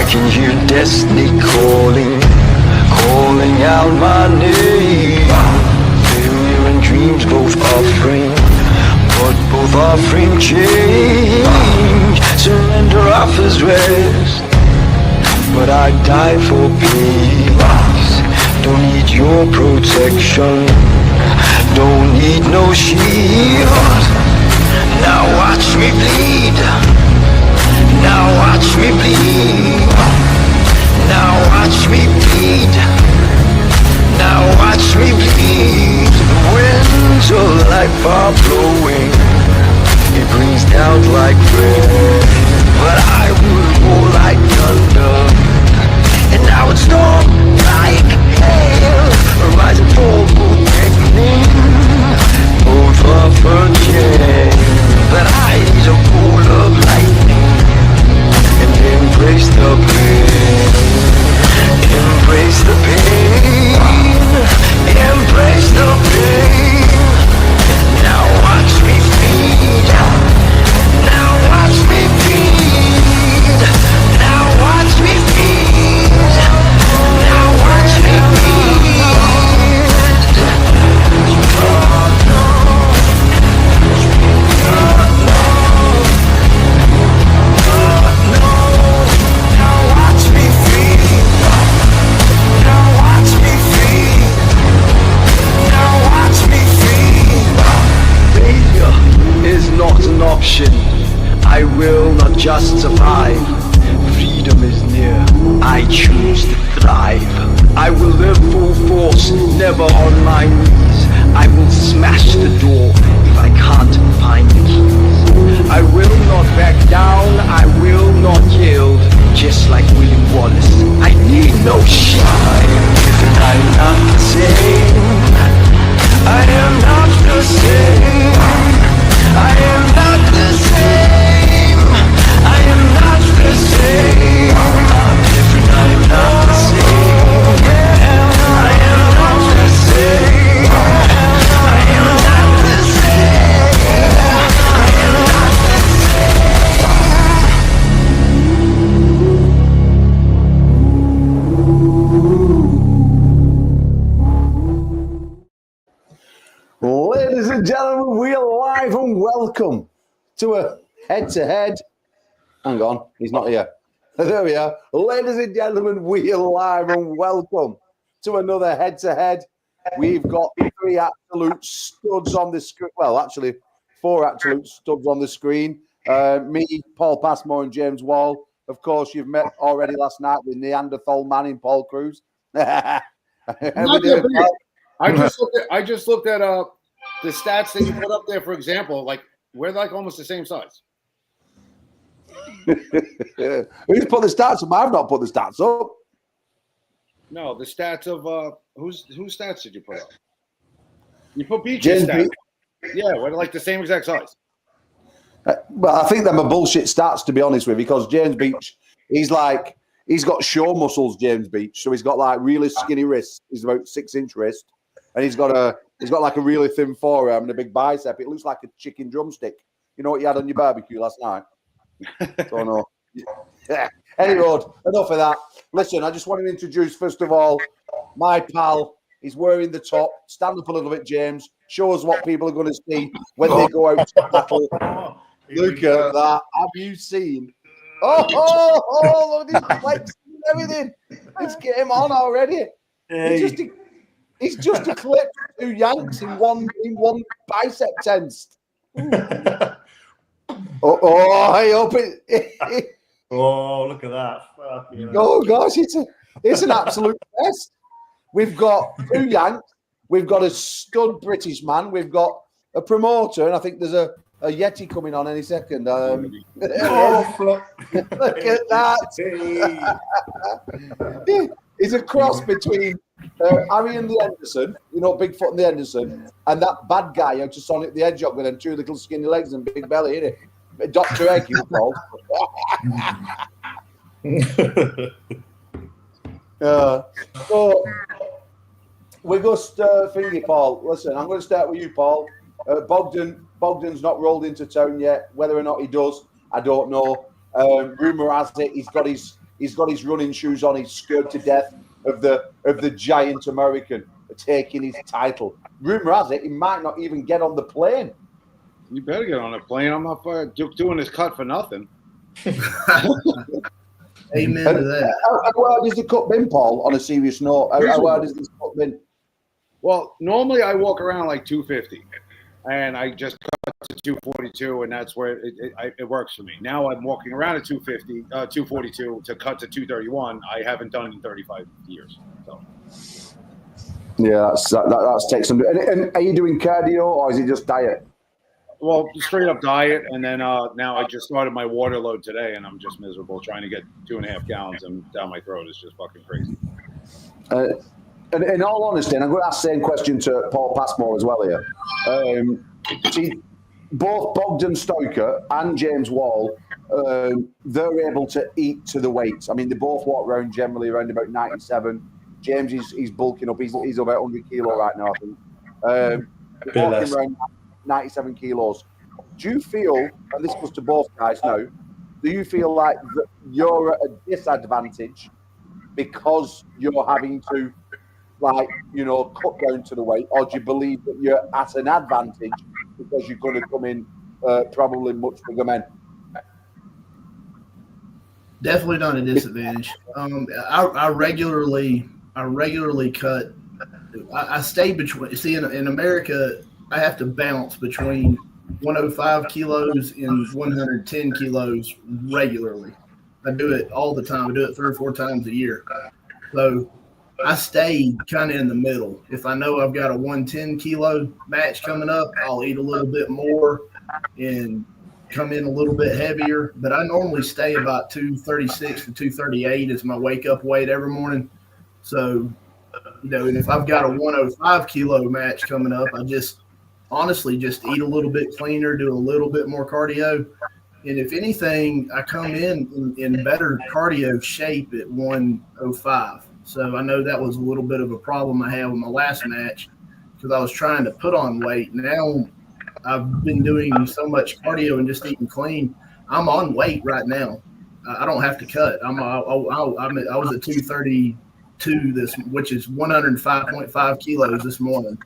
can hear destiny calling out my name. Failure and dreams both offering, but both offering change. Surrender offers rest, but I die for peace. Don't need your protection, don't need no shield. Now watch me bleed, now watch me bleed, now watch me bleed, now watch me bleed. The winds of life are blowing, it brings down like rain, but I will roar like thunder, and now it's storm like hail. Rise and fall, both reckoning, both offer change. But I need a bolt of lightning and embrace the pain. Embrace the pain. Embrace the pain. Now watch me feed. Now watch me feed. Now watch me feed. Now watch me feed. Not an option, I will not just survive. Freedom is near, I choose to thrive. I will live full force, never on my knees. I will smash the door if I can't find the keys. I will not back down, I will not yield. Just like William Wallace, I need no shield. I am different, I'm not the same. I am not the same. I am not the same. I am not the same. I'm different. I am not the same. I am not the same. I am not the same. I am not the same. Ladies and gentlemen, we are live and welcome to a head-to-head. Hang on, he's not here. There we are. Ladies and gentlemen, we are live and welcome to another head-to-head. We've got three absolute studs on the screen. Well, actually, four absolute studs on the screen. Me, Paul Passmore, and James Wall. Of course, you've met already last night with Neanderthal man in Paul Cruz. I just looked at the stats that you put up there. For example, like we're like almost the same size. Who's put the stats up? I've not put the stats up. No, the stats of whose stats did you put up? You put Beach's stats. Yeah, we're like the same exact size. Well, I think them are bullshit stats, to be honest with you, because James Beach, he's got show muscles, James Beach. So he's got like really skinny wrists. He's about 6-inch wrist. And he's got like a really thin forearm and a big bicep. It looks like a chicken drumstick. You know what you had on your barbecue last night? So no. Yeah. Anyway, enough of that. Listen, I just want to introduce, first of all, my pal. He's wearing the top. Stand up a little bit, James. Show us what people are going to see when they go out to battle. Look at that. Have you seen? Look at his flex and everything. Let's get him on already. Hey. He's just eclipsed 2 Yanks in one bicep tensed. Hey, up it. Oh, look at that. Oh gosh, it's an absolute mess. We've got 2 Yanks, we've got a stud British man, we've got a promoter, and I think there's a Yeti coming on any second. Look at that. He's a cross between Harry and the Henderson, you know, Bigfoot and the Henderson, and that bad guy who just Sonic the Hedgehog with them 2 little skinny legs and big belly, innit? Dr. Egg, you called. So we're just thingy, Paul. Listen, I'm going to start with you, Paul. Bogdan's not rolled into town yet. Whether or not he does, I don't know. Rumor has it he's got his He's got his running shoes on. He's scared to death of the giant American taking his title. Rumor has it he might not even get on the plane. You better get on a plane. I'm not doing this cut for nothing. Amen to that. How hard is the cut been, Paul? On a serious note, how hard is this cut been? Well, normally I walk around like 250, and I just cut to 242, and that's where it works for me. Now I'm walking around at 242 to cut to 231. I haven't done it in 35 years. So. Yeah, that's takes some. And are you doing cardio or is it just diet? Well, straight up diet, and then now I just started my water load today, and I'm just miserable trying to get 2.5 gallons and down my throat. It's just fucking crazy. And in all honesty, and I'm going to ask the same question to Paul Passmore as well here. See, both Bogdan Stoica and James Wall, they're able to eat to the weights. I mean, they both walk around generally around about 97. James he's bulking up. He's about 100 kilo right now, I think. Walking around 97 kilos. Do you feel, and this goes to both guys now, do you feel like you're at a disadvantage because you're having to, like, cut down to the weight, or do you believe that you're at an advantage because you're going to come in probably much bigger men? Definitely not a disadvantage. I regularly cut. I stay between. See, in America, I have to bounce between 105 kilos and 110 kilos regularly. I do it all the time. I do it 3 or 4 times a year. So I stay kind of in the middle. If I know I've got a 110 kilo match coming up, I'll eat a little bit more and come in a little bit heavier. But I normally stay about 236 to 238 as my wake up weight every morning. So, and if I've got a 105 kilo match coming up, I just honestly just eat a little bit cleaner, do a little bit more cardio. And if anything, I come in better cardio shape at 105. So I know that was a little bit of a problem I had with my last match because I was trying to put on weight. Now I've been doing so much cardio and just eating clean. I'm on weight right now. I don't have to cut. I was at 232 which is 105.5 kilos this morning.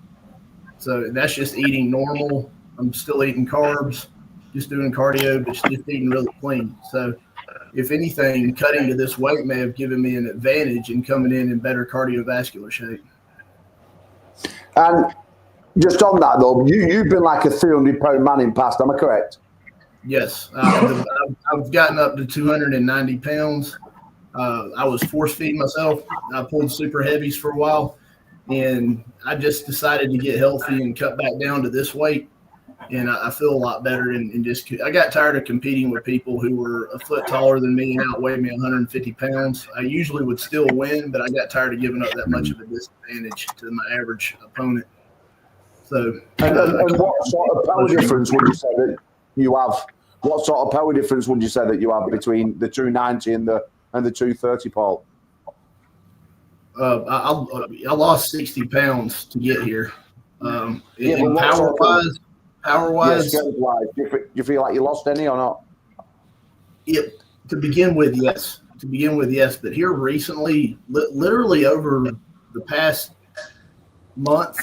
So that's just eating normal. I'm still eating carbs, just doing cardio, but just eating really clean. So if anything, cutting to this weight may have given me an advantage in coming in better cardiovascular shape. And just on that, though, you've been like a 300-pound man in past, am I correct? Yes. I've gotten up to 290 pounds. I was force-feeding myself. I pulled super heavies for a while, and I just decided to get healthy and cut back down to this weight. And I feel a lot better. And I got tired of competing with people who were a foot taller than me and outweighed me 150 pounds. I usually would still win, but I got tired of giving up that much of a disadvantage to my average opponent. So, and what sort of power difference would you say that you have? What sort of power difference would you say that you have between the 290 and the 230, Paul? I lost 60 pounds to get here. Power wise, do you feel like you lost any or not? To begin with, yes. But here recently, literally over the past month,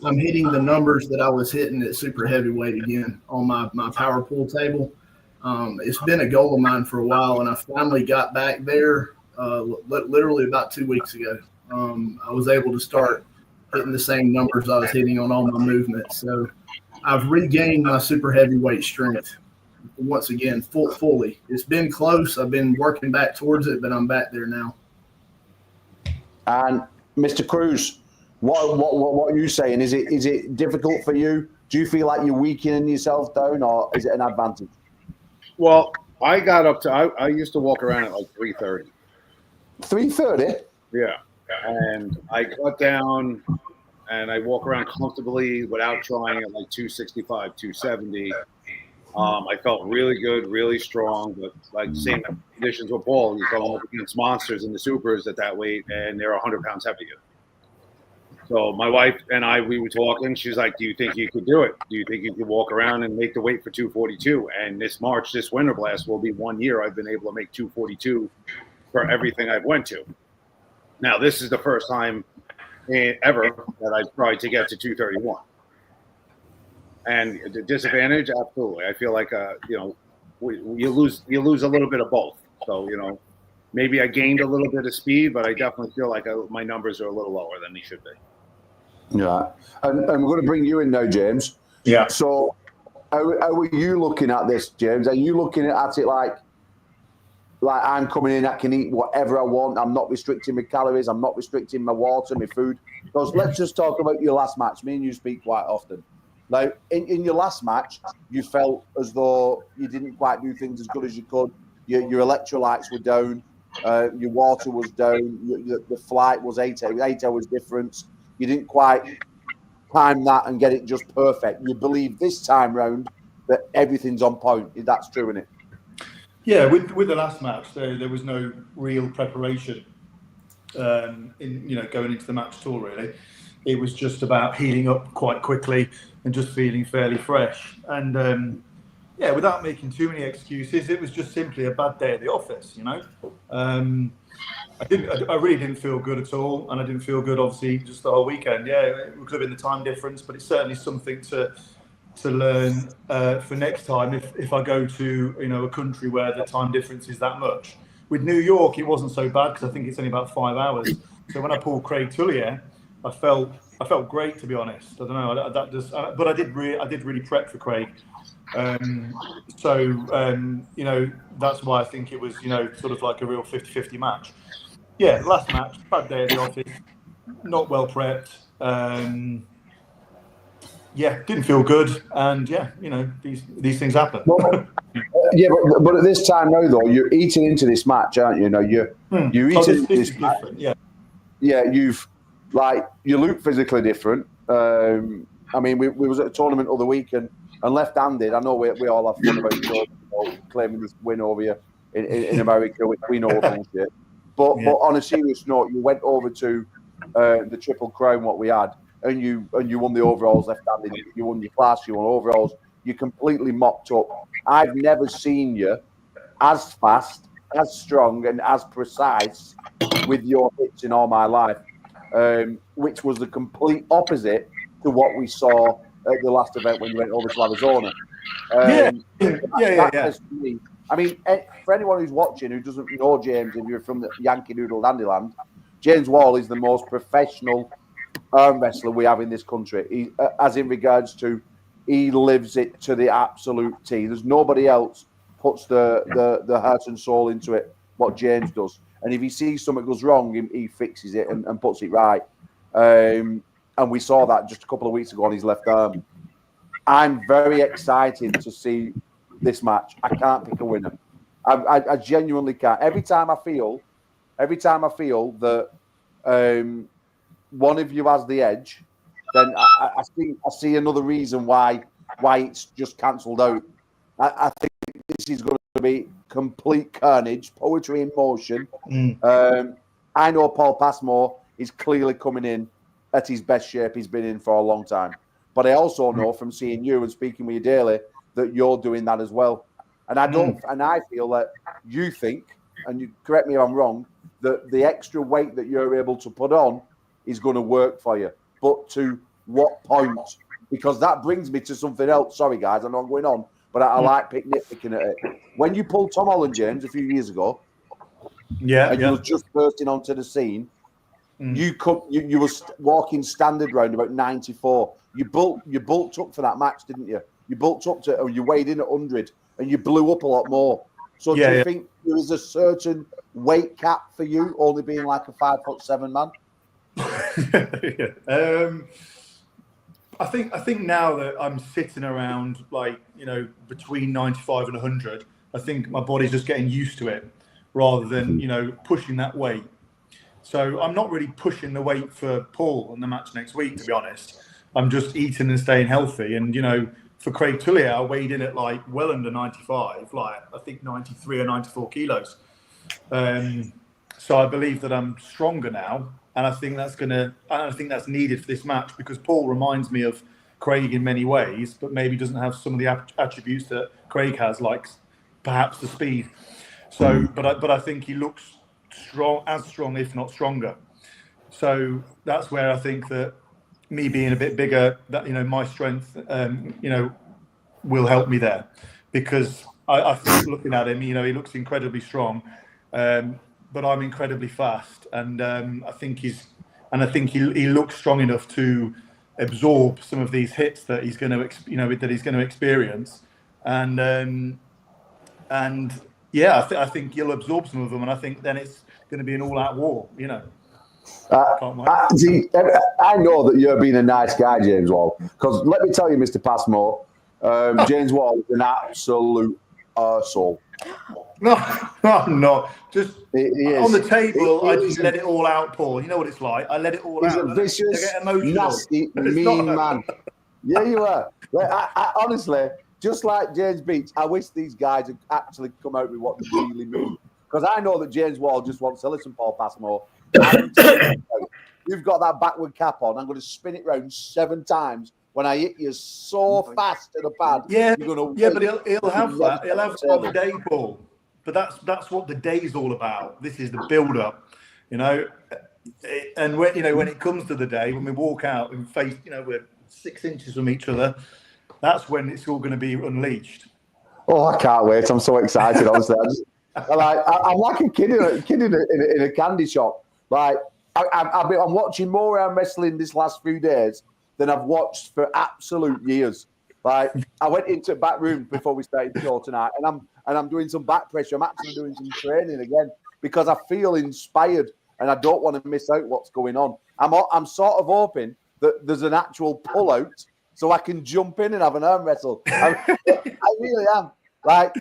I'm hitting the numbers that I was hitting at super heavyweight again on my power pull table. It's been a goal of mine for a while, and I finally got back there literally about 2 weeks ago. I was able to start hitting the same numbers I was hitting on all my movements. So I've regained my super heavyweight strength once again, fully. It's been close. I've been working back towards it, but I'm back there now. And Mr. Cruz, what are you saying? Is it difficult for you? Do you feel like you're weakening yourself down, or is it an advantage? Well, I got up to I used to walk around at like 330. 330? Yeah. And I cut down and I walk around comfortably without trying at like 265, 270. I felt really good, really strong, but like same conditions with Paul. He's going up against monsters in the supers at that weight, and they're 100 pounds heavier. So my wife and we were talking. She's like, "Do you think you could do it? Do you think you could walk around and make the weight for 242?" And this Winter Blast will be 1 year I've been able to make 242 for everything I've went to. Now, this is the first time ever that I've tried to get to 231. And the disadvantage, absolutely. I feel like, you lose a little bit of both. So, maybe I gained a little bit of speed, but I definitely feel like my numbers are a little lower than they should be. Yeah. And we're going to bring you in now, James. Yeah. So how are you looking at this, James? Are you looking at it like I'm coming in, I can eat whatever I want. I'm not restricting my calories. I'm not restricting my water, my food. Because let's just talk about your last match. Me and you speak quite often. Now, in your last match, you felt as though you didn't quite do things as good as you could. Your electrolytes were down. Your water was down. The flight was 8 hours difference. You didn't quite time that and get it just perfect. You believe this time round that everything's on point. That's true, isn't it? Yeah, with the last match, there was no real preparation going into the match at all, really. It was just about healing up quite quickly and just feeling fairly fresh. And without making too many excuses, it was just simply a bad day at the office, I really didn't feel good at all, and I didn't feel good, obviously, just the whole weekend. Yeah, it could have been the time difference, but it's certainly something to learn for next time if I go to a country where the time difference is that much. With New York, it wasn't so bad because I think it's only about 5 hours. So when I pulled Craig Tullier, I felt great, to be honest. I don't know, but I did really prep for Craig. That's why I think it was sort of like a real 50-50 match. Yeah, last match, bad day at the office, not well prepped. Didn't feel good, and these things happen. Well, yeah, but at this time now, though, you're eating into this match, aren't you? You're eating into this match. Yeah, you look physically different. I mean, we was at a tournament other week and left-handed. I know we all have fun about claiming this win over you in America, which we know bullshit. But on a serious note, you went over to the Triple Crown, what we had, and you won the overalls left-handed. You won your class, you won overalls. You completely mopped up. I've never seen you as fast, as strong, and as precise with your hits in all my life, which was the complete opposite to what we saw at the last event when you went over to Arizona. I mean, for anyone who's watching who doesn't know James, if you're from the Yankee Doodle Dandyland, James Wall is the most professional arm wrestler we have in this country. As in regards to, he lives it to the absolute T. There's nobody else puts the heart and soul into it what James does. And if he sees something goes wrong, he fixes it and puts it right. And we saw that just a couple of weeks ago on his left arm. I'm very excited to see this match. I can't pick a winner. I genuinely can't. Every time I feel that one of you has the edge, then I see another reason why it's just cancelled out. I think this is going to be complete carnage, poetry in motion. I know Paul Passmore is clearly coming in at his best shape he's been in for a long time. But I also know from seeing you and speaking with you daily that you're doing that as well. And I feel that you think, and you correct me if I'm wrong, that the extra weight that you're able to put on is going to work for you. But to what point? Because that brings me to something else. Sorry, guys, I know I'm going on, but I like nitpicking at it. When you pulled Tom Holland, James, a few years ago, you were just bursting onto the scene, you were walking standard round about 94. You bulked up for that match, didn't you? You bulked up to, or you weighed in at 100, and you blew up a lot more. So do you think there is a certain weight cap for you, only being like a 5'7" man? I think now that I'm sitting around between 95 and 100, I think my body's just getting used to it rather than pushing that weight. So I'm not really pushing the weight for Paul in the match next week, to be honest. I'm just eating and staying healthy. And for Craig Tullier, I weighed in at well under 95, I think 93 or 94 kilos. So I believe that I'm stronger now. And I think that's needed for this match because Paul reminds me of Craig in many ways, but maybe doesn't have some of the attributes that Craig has, like perhaps the speed. So, but I think he looks strong, if not stronger. So that's where I think that me being a bit bigger, that my strength, will help me there, because I think looking at him, he looks incredibly strong, but I'm incredibly fast, and I think he looks strong enough to absorb some of these hits that he's going to experience, and I think he'll absorb some of them, and I think then it's going to be an all-out war. I know that you're being a nice guy, James Wall, because let me tell you, Mr. Passmore, James Wall is an absolute arsehole. No. Just on the table, I just let it all out, Paul. You know what it's like. I let it all out. He's a vicious, I get emotional. nasty, mean man. Yeah, you are. I honestly, just like James Beach, I wish these guys had actually come out with what they really mean. Because I know that James Wall just wants to listen, Paul Passmore. You've got that backward cap on. I'm going to spin it round 7 times. When I hit you so fast to the pad, yeah, but he'll have that. He'll have that on the day, Paul. But that's what the day's all about. This is the build-up, And when it comes to the day, when we walk out and face, we're 6 inches from each other, that's when it's all going to be unleashed. Oh, I can't wait! I'm so excited. Honestly, I'm like a kid in a candy shop. Like I'm watching more arm wrestling this last few days than I've watched for absolute years. Like I went into a back room before we started the show tonight, and I'm doing some back pressure. I'm actually doing some training again because I feel inspired and I don't want to miss out what's going on. I'm sort of hoping that there's an actual pull out so I can jump in and have an arm wrestle. I really am. Like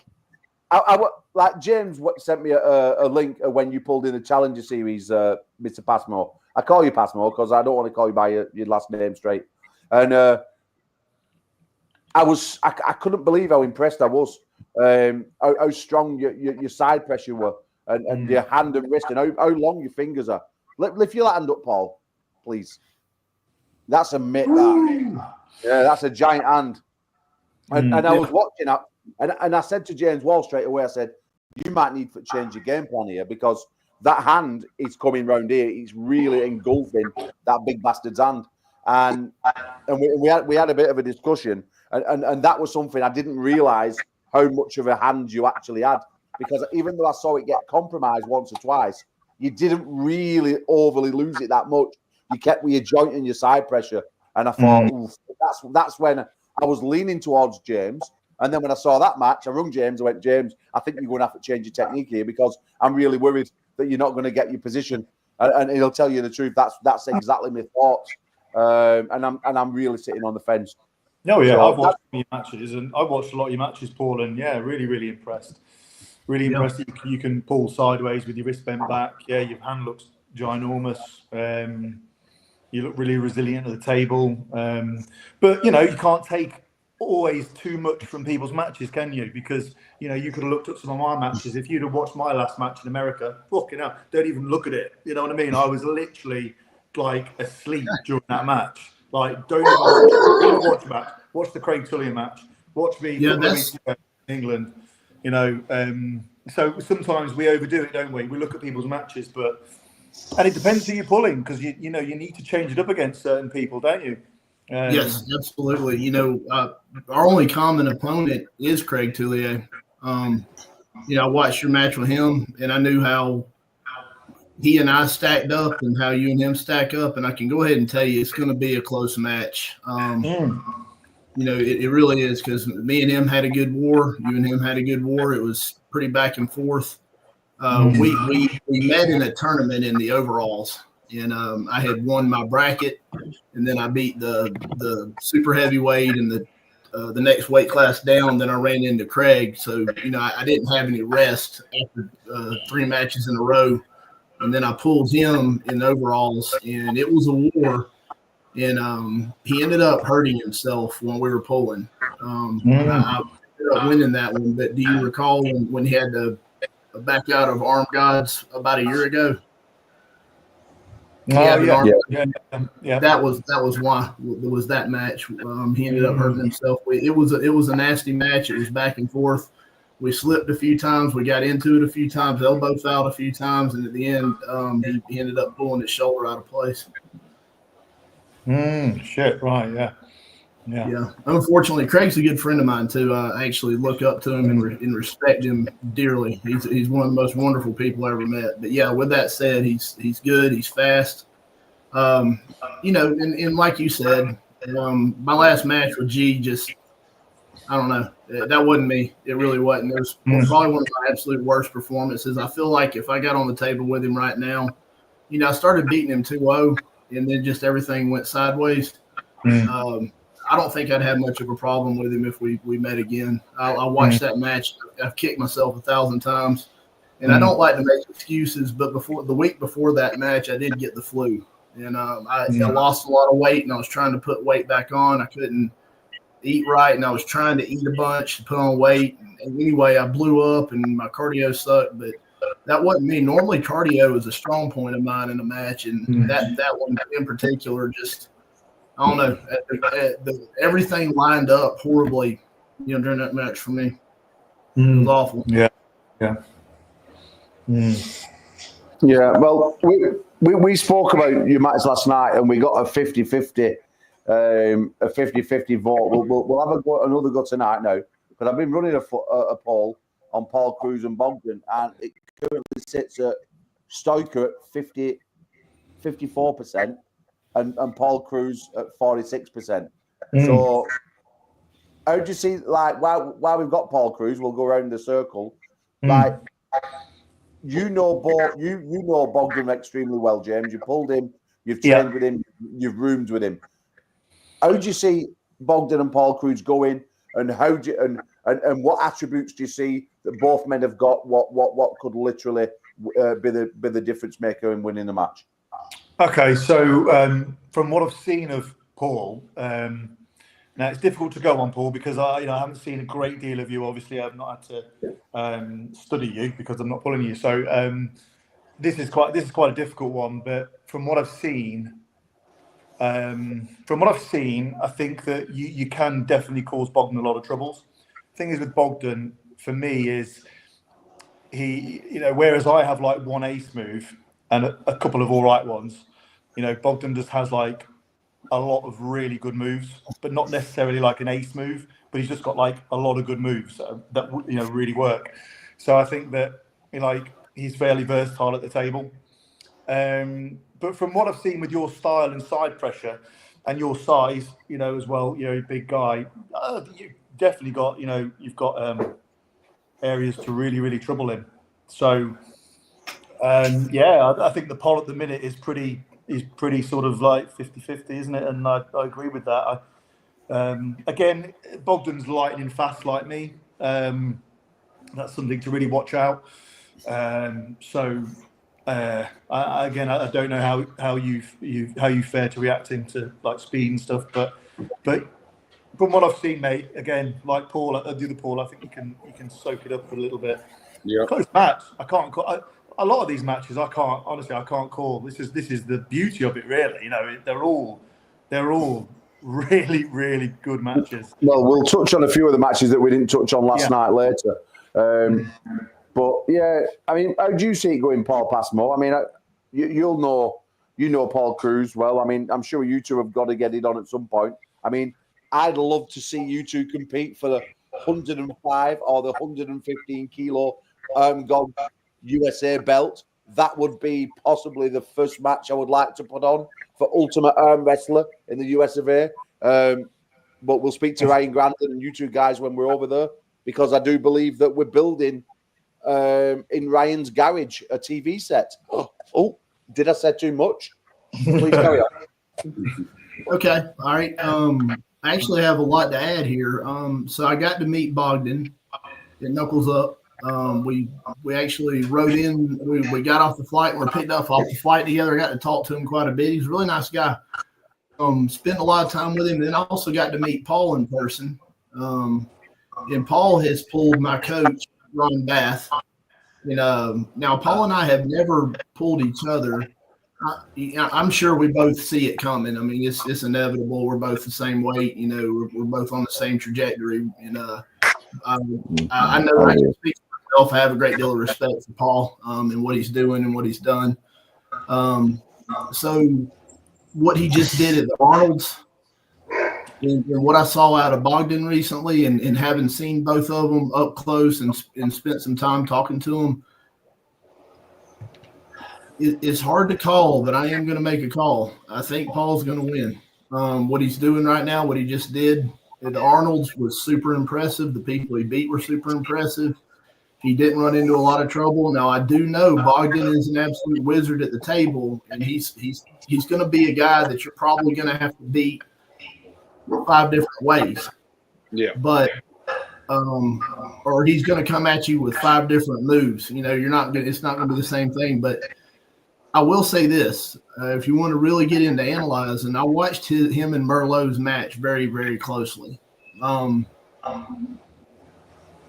like James sent me a link of when you pulled in the Challenger Series, Mr. Passmore. I call you Passmore because I don't want to call you by your last name straight. And I couldn't believe how impressed I was, how strong your side pressure were, and your hand and wrist, and how long your fingers are. Lift your hand up, Paul, please. That's a mitt. Yeah, that's a giant hand. And I was watching that, and I said to James Wall straight away, I said, you might need to change your game plan here because that hand is coming round here. It's really engulfing that big bastard's hand. And we had a bit of a discussion, and that was something I didn't realise how much of a hand you actually had, because even though I saw it get compromised once or twice, you didn't really overly lose it that much. You kept with your joint and your side pressure, and I thought that's when I was leaning towards James. And then when I saw that match, I rung James. I went, James, I think you're going to have to change your technique here because I'm really worried that you're not going to get your position. And he'll tell you the truth. That's exactly my thoughts. And I'm really sitting on the fence. No, yeah, so I've watched your matches, and I've watched a lot of your matches, Paul, and yeah, really, really impressed. Really impressed that you can pull sideways with your wrist bent back. Yeah, your hand looks ginormous. You look really resilient at the table. But you can't take always too much from people's matches, can you? Because you could have looked at some of my matches. If you'd have watched my last match in America, fucking hell, don't even look at it. You know what I mean? I was literally like asleep during that match. Like, don't even watch the match. Watch the Craig Tullian match. Watch me in England. So sometimes we overdo it, don't we? We look at people's matches, and it depends who you're pulling, because you need to change it up against certain people, don't you? Yes, absolutely. Our only common opponent is Craig Tullian. I watched your match with him, and I knew how he and I stacked up and how you and him stack up, and I can go ahead and tell you it's going to be a close match. It really is, because me and him had a good war. You and him had a good war. It was pretty back and forth. We met in a tournament in the overalls, and I had won my bracket, and then I beat the super heavyweight and the next weight class down. Then I ran into Craig, so I didn't have any rest after 3 matches in a row, and then I pulled him in overalls, and it was a war. And he ended up hurting himself when we were pulling. I ended up winning that one. But do you recall when he had to back out of ARMGODS about a year ago? Yeah. That was why it was that match. He ended up hurting himself. It was a nasty match. It was back and forth. We slipped a few times. We got into it a few times, elbow fouled a few times, and at the end, he ended up pulling his shoulder out of place. Shit, right, yeah. Unfortunately, Craig's a good friend of mine too. I actually look up to him and respect him dearly. He's one of the most wonderful people I ever met. But yeah, with that said, he's good. He's fast. And like you said, my last match with G just, I don't know. That wasn't me. It really wasn't. It was probably one of my absolute worst performances. I feel like if I got on the table with him right now, I started beating him 2-0, and then just everything went sideways. I don't think I'd have much of a problem with him if we met again. I watched that match. I've kicked myself 1,000 times, and I don't like to make excuses, but the week before that match, I did get the flu, and I lost a lot of weight, and I was trying to put weight back on. I couldn't eat right, and I was trying to eat a bunch to put on weight. And anyway, I blew up, and my cardio sucked, but that wasn't me. Normally, cardio is a strong point of mine in a match, and that one in particular just – I don't know. Everything lined up horribly, during that match for me. It was awful. Yeah. Well, we spoke about your match last night, and we got a 50-50 vote. We'll have another go tonight now, but I've been running a poll on Paul Cruz and Bogdan, and it currently sits at Stoica at 54%. And Paul Cruz at 46%. So, how do you see, while we've got Paul Cruz, we'll go around the circle. You know Bogdan extremely well, James. You pulled him, you've trained with him, you've roomed with him. How do you see Bogdan and Paul Cruz going, and how do you, and what attributes do you see that both men have got? What could literally be the difference maker in winning the match? Okay, so from what I've seen of Paul, now it's difficult to go on Paul because I haven't seen a great deal of you. Obviously, I've not had to study you because I'm not pulling you. So this is quite a difficult one. But from what I've seen, I think that you can definitely cause Bogdan a lot of troubles. The thing is with Bogdan, for me, is he, whereas I have like one ace move and a couple of all right ones, Bogdan just has like a lot of really good moves, but not necessarily like an ace move, but he's just got like a lot of good moves that really work. So I think that he's fairly versatile at the table. But from what I've seen with your style and side pressure and your size, as well, big guy, you've definitely got, you've got areas to really, really trouble him. So, I think the poll at the minute is pretty sort of like 50-50, isn't it? And I agree with that. Again, Bogdan's lightning fast like me. That's something to really watch out. I don't know how you fare to reacting to like speed and stuff, but from what I've seen, mate, again, like Paul, the other Paul, I think you can soak it up for a little bit. Yeah. Close match. I can't call. A lot of these matches, I can't call. This is the beauty of it, really. They're all really, really good matches. Well, we'll touch on a few of the matches that we didn't touch on last night later. But yeah, I mean, how do you see it going, Paul Passmore? I mean, you'll know Paul Cruz well. I mean, I'm sure you two have got to get it on at some point. I mean, I'd love to see you two compete for the 105 or the 115 kilo ARMGODS USA belt. That would be possibly the first match I would like to put on for Ultimate Arm Wrestler in the US of A. But we'll speak to Ryan Grandin and you two guys when we're over there, because I do believe that we're building in Ryan's garage a TV set. Oh, did I say too much? Please carry on. Okay, all right. I actually have a lot to add here. So I got to meet Bogdan at Knuckles Up. We actually rode in. We got off the flight. We were picked up off the flight together. I got to talk to him quite a bit. He's a really nice guy. Spent a lot of time with him. And then I also got to meet Paul in person. And Paul has pulled my coach, Ron Bath. And now Paul and I have never pulled each other. I'm sure we both see it coming. I mean, it's inevitable. We're both the same weight. We're both on the same trajectory. I know I can speak for myself. I have a great deal of respect for Paul and what he's doing and what he's done. So what he just did at the Arnold's and what I saw out of Bogdan recently and having seen both of them up close and spent some time talking to them, it's hard to call, but I am going to make a call. I think Paul's going to win. What he's doing right now, what he just did at the Arnold's was super impressive. The people he beat were super impressive. He didn't run into a lot of trouble. Now, I do know Bogdan is an absolute wizard at the table, and he's going to be a guy that you're probably going to have to beat 5 different ways. Yeah. But or he's going to come at you with 5 different moves. You know, it's not going to be the same thing. But I will say this: if you want to really get into analyzing, I watched him and Merlot's match very, very closely.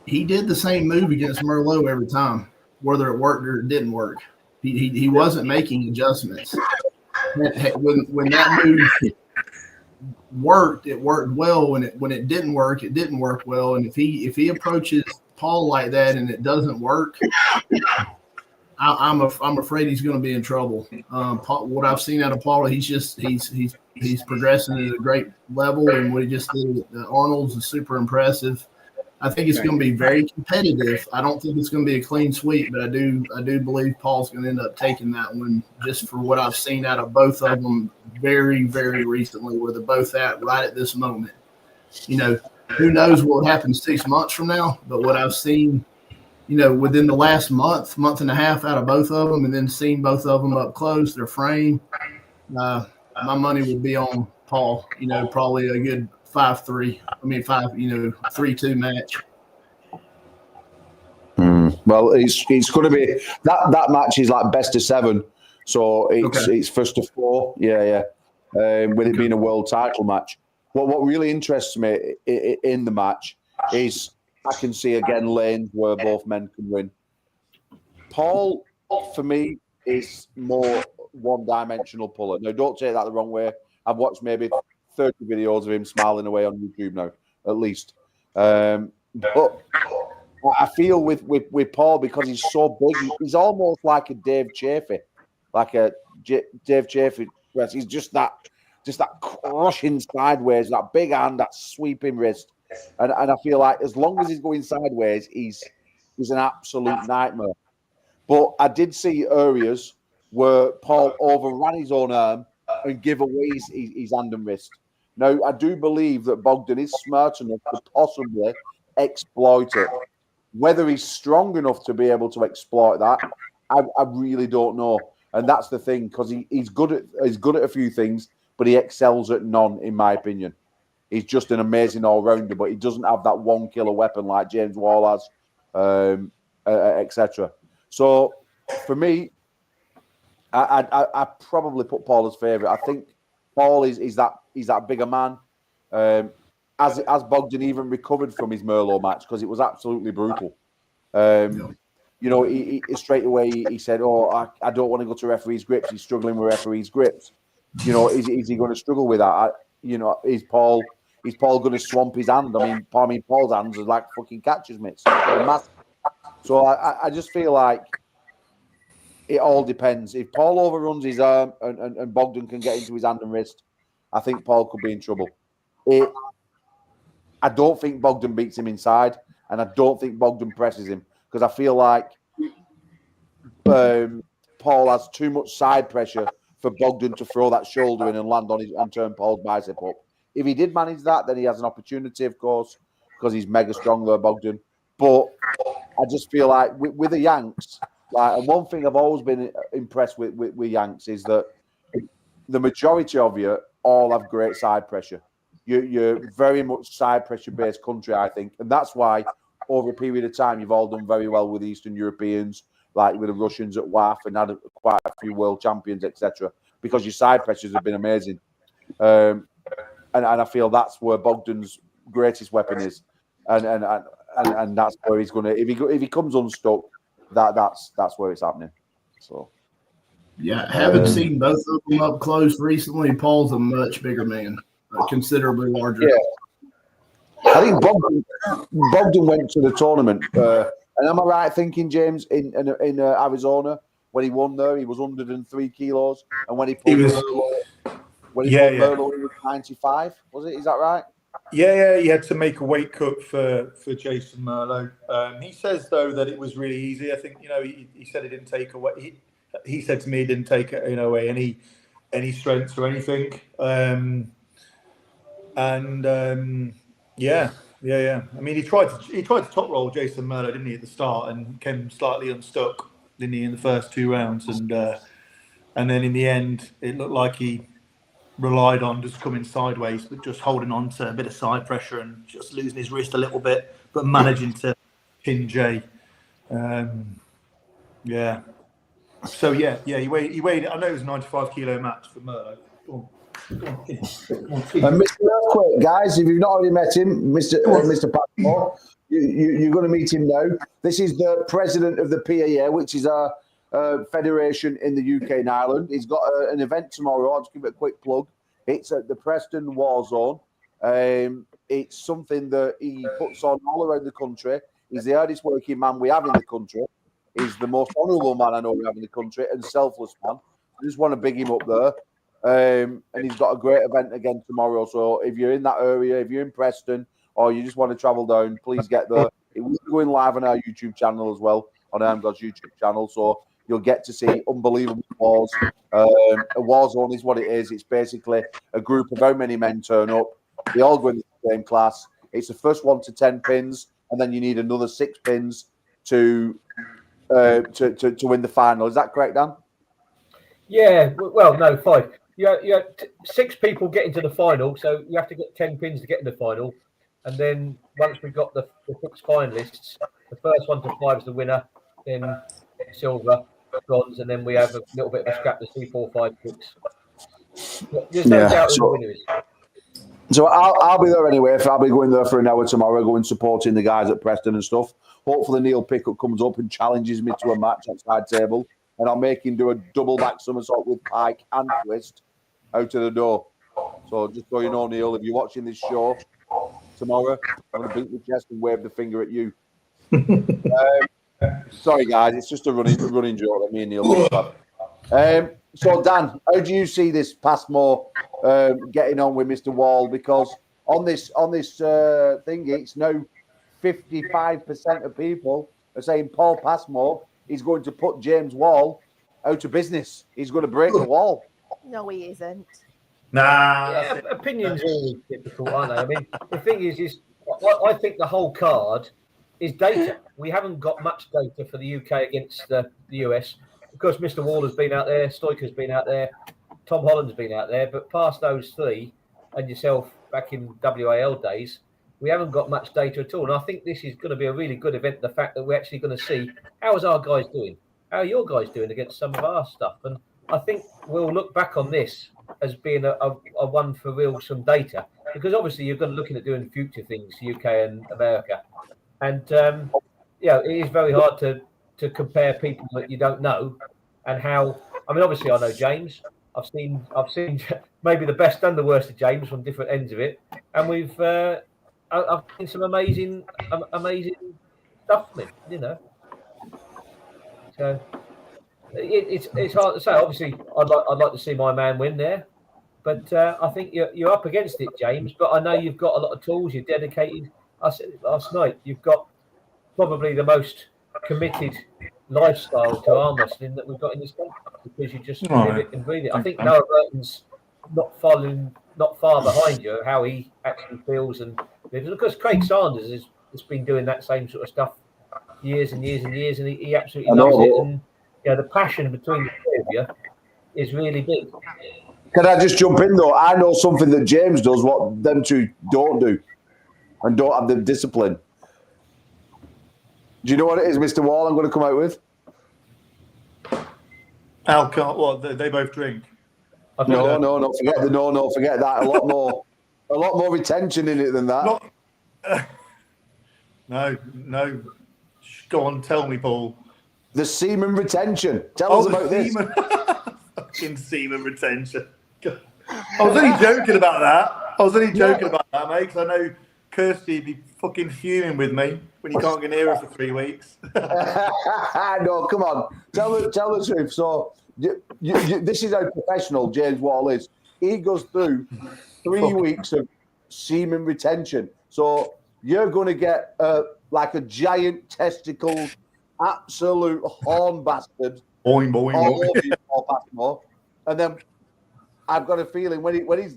He did the same move against Merlot every time, whether it worked or it didn't work. He wasn't making adjustments. When that move worked, it worked well. When it didn't work, it didn't work well. And if he approaches Paul like that and it doesn't work, I'm afraid he's going to be in trouble. What I've seen out of Paul, he's progressing at a great level, and what he just did at the Arnold's is super impressive. I think it's going to be very competitive. I don't think it's going to be a clean sweep, but I do believe Paul's going to end up taking that one just for what I've seen out of both of them very, very recently, where they're both at right at this moment. You know, who knows what happens 6 months from now, but what I've seen, you know, within the last month and a half out of both of them, and then seeing both of them up close, their frame, my money would be on Paul, you know, probably a good 5-3. 3-2 match. Well, it's going to be that match is like best of 7, so it's first of 4. Yeah. With it being a world title match. What really interests me in the match is I can see again lanes where both men can win. Paul, for me, is more one-dimensional puller. Now, don't take that the wrong way. I've watched maybe 30 videos of him smiling away on YouTube now, at least. But I feel with Paul, because he's so big, he's almost like a Dave Chaffee, Dave Chaffee. He's just that crushing sideways, that big hand, that sweeping wrist, and I feel like as long as he's going sideways, he's an absolute nightmare. But I did see areas where Paul overran his own arm and give away his hand and wrist. Now, I do believe that Bogdan is smart enough to possibly exploit it. Whether he's strong enough to be able to exploit that, I really don't know. And that's the thing, because he's good at a few things, but he excels at none, in my opinion. He's just an amazing all-rounder, but he doesn't have that one-killer weapon like James Wall has, etc. So, for me, I probably put Paul as favourite. I think Paul is that bigger man. As Bogdan even recovered from his Merlot match, because it was absolutely brutal. You know, he straight away he said, "Oh, I don't want to go to referee's grips." He's struggling with referee's grips. You know, is he going to struggle with that? Is Paul going to swamp his hand? I mean, Paul's hands are like fucking catcher's mitts. So I just feel like it all depends. If Paul overruns his arm and Bogdan can get into his hand and wrist, I think Paul could be in trouble. I don't think Bogdan beats him inside, and I don't think Bogdan presses him, because I feel like Paul has too much side pressure for Bogdan to throw that shoulder in and land on his and turn Paul's bicep up. If he did manage that, then he has an opportunity, of course, because he's mega strong there, Bogdan. But I just feel like with the Yanks, and one thing I've always been impressed with Yanks is that the majority of you all have great side pressure. You're very much side pressure based country, I think, and that's why over a period of time you've all done very well with Eastern Europeans, like with the Russians at WAF, and had quite a few world champions, etc. Because your side pressures have been amazing, and I feel that's where Bogdan's greatest weapon is, and that's where he's gonna if he comes unstuck, that's where it's happening. So. Yeah, haven't seen both of them up close recently. Paul's a much bigger man, considerably larger. I think Bogdan went to the tournament. And am I right thinking, James, in Arizona, when he won there, he was 103 kilos. And when he pulled Merlo, he was 95. Was it? Is that right? Yeah, he had to make a weight cut for Jason Merlo. He says though that it was really easy. I think he said he didn't take away. He said to me he didn't take away any strengths or anything. Yeah. I mean, he tried to top roll Jason Merlo, didn't he, at the start, and came slightly unstuck, didn't he, in the first 2 rounds, and then in the end it looked like he relied on just coming sideways, but just holding on to a bit of side pressure and just losing his wrist a little bit, but managing to pin Jay. Yeah. So he weighed. I know it was a 95 kilo match for Merlo. Go on. And Mr. Earthquake, guys, if you've not already met him, Mr. Passmore, you're going to meet him now. This is the president of the PAA, which is our federation in the UK and Ireland. He's got an event tomorrow. I'll just give it a quick plug. It's at the Preston War Zone. It's something that he puts on all around the country. He's the hardest working man we have in the country. He's the most honourable man I know we have in the country and selfless man. I just want to big him up there. And he's got a great event again tomorrow. So if you're in that area, if you're in Preston, or you just want to travel down, please get there. It will be going live on our YouTube channel as well, on ARMGODS YouTube channel. So you'll get to see unbelievable wars. A war zone is what it is. It's basically a group of how many men turn up. They all go in the same class. It's the first 1 to 10 pins, and then you need another 6 pins to win the final. Is that correct, Dan? Yeah. Well, no, 5. You have 6 people get into the final, so you have to get 10 pins to get in the final. And then once we've got the 6 finalists, the first 1 to 5 is the winner, then silver, bronze, and then we have a little bit of a scrap to 3, 4, 5, 6. There's no doubt who the winner is. So I'll be there anyway. I'll be going there for an hour tomorrow, going supporting the guys at Preston and stuff. Hopefully Neil Pickup comes up and challenges me to a match outside table, and I'll make him do a double back somersault with pike and twist out of the door. So just so you know, Neil, if you're watching this show tomorrow, I'm going to beat the chest and wave the finger at you. Sorry, guys, it's just a running joke that me and Neil have. So, Dan, how do you see this Passmore getting on with Mr. Wall? Because on this thing, it's now 55% of people are saying Paul Passmore is going to put James Wall out of business. He's going to break the wall. No, he isn't. Nah. Yeah, opinions are always difficult, aren't they? I mean, the thing is I think the whole card is data. We haven't got much data for the UK against the US. Of course, Mr. Waller's been out there, Stoica's been out there, Tom Holland's been out there, but past those 3 and yourself back in WAL days, we haven't got much data at all. And I think this is going to be a really good event, the fact that we're actually going to see how is our guys doing? How are your guys doing against some of our stuff? And I think we'll look back on this as being a one for real, some data, because obviously you're going to looking at doing future things, UK and America. And, it is very hard to compare people that you don't know and how. I mean, obviously, I know James. I've seen maybe the best and the worst of James from different ends of it, and I've seen some amazing stuff from him. So it's hard to say. Obviously, I'd like to see my man win there, but I think you're up against it, James. But I know you've got a lot of tools. You're dedicated. I said it last night. You've got probably the most committed lifestyle to arm wrestling that we've got in this country, because you just live it and breathe it. I think Noah Burton's not far behind you, how he actually feels and lives. Because Craig Sanders has been doing that same sort of stuff years and years and years, and he absolutely loves it. And the passion between the 2 of you is really big. Can I just jump in though? I know something that James does what them 2 don't do, and don't have the discipline. Do you know what it is, Mr. Wall? I'm going to come out with Alcohol. What? They both drink. No. Forget that. A lot more retention in it than that. No. Go on, tell me, Paul. The semen retention. Tell us about this. Fucking semen retention. I was only joking about that. Mate, because I know Kirsty be fucking fuming with me when you can't get near her for 3 weeks. No, come on. Tell the truth. So this is how professional James Wall is. He goes through 3 weeks of semen retention. So you're going to get like a giant testicle, absolute horn bastard. Boing, boing, all boing. over you, Paul Passmore. And then I've got a feeling when he's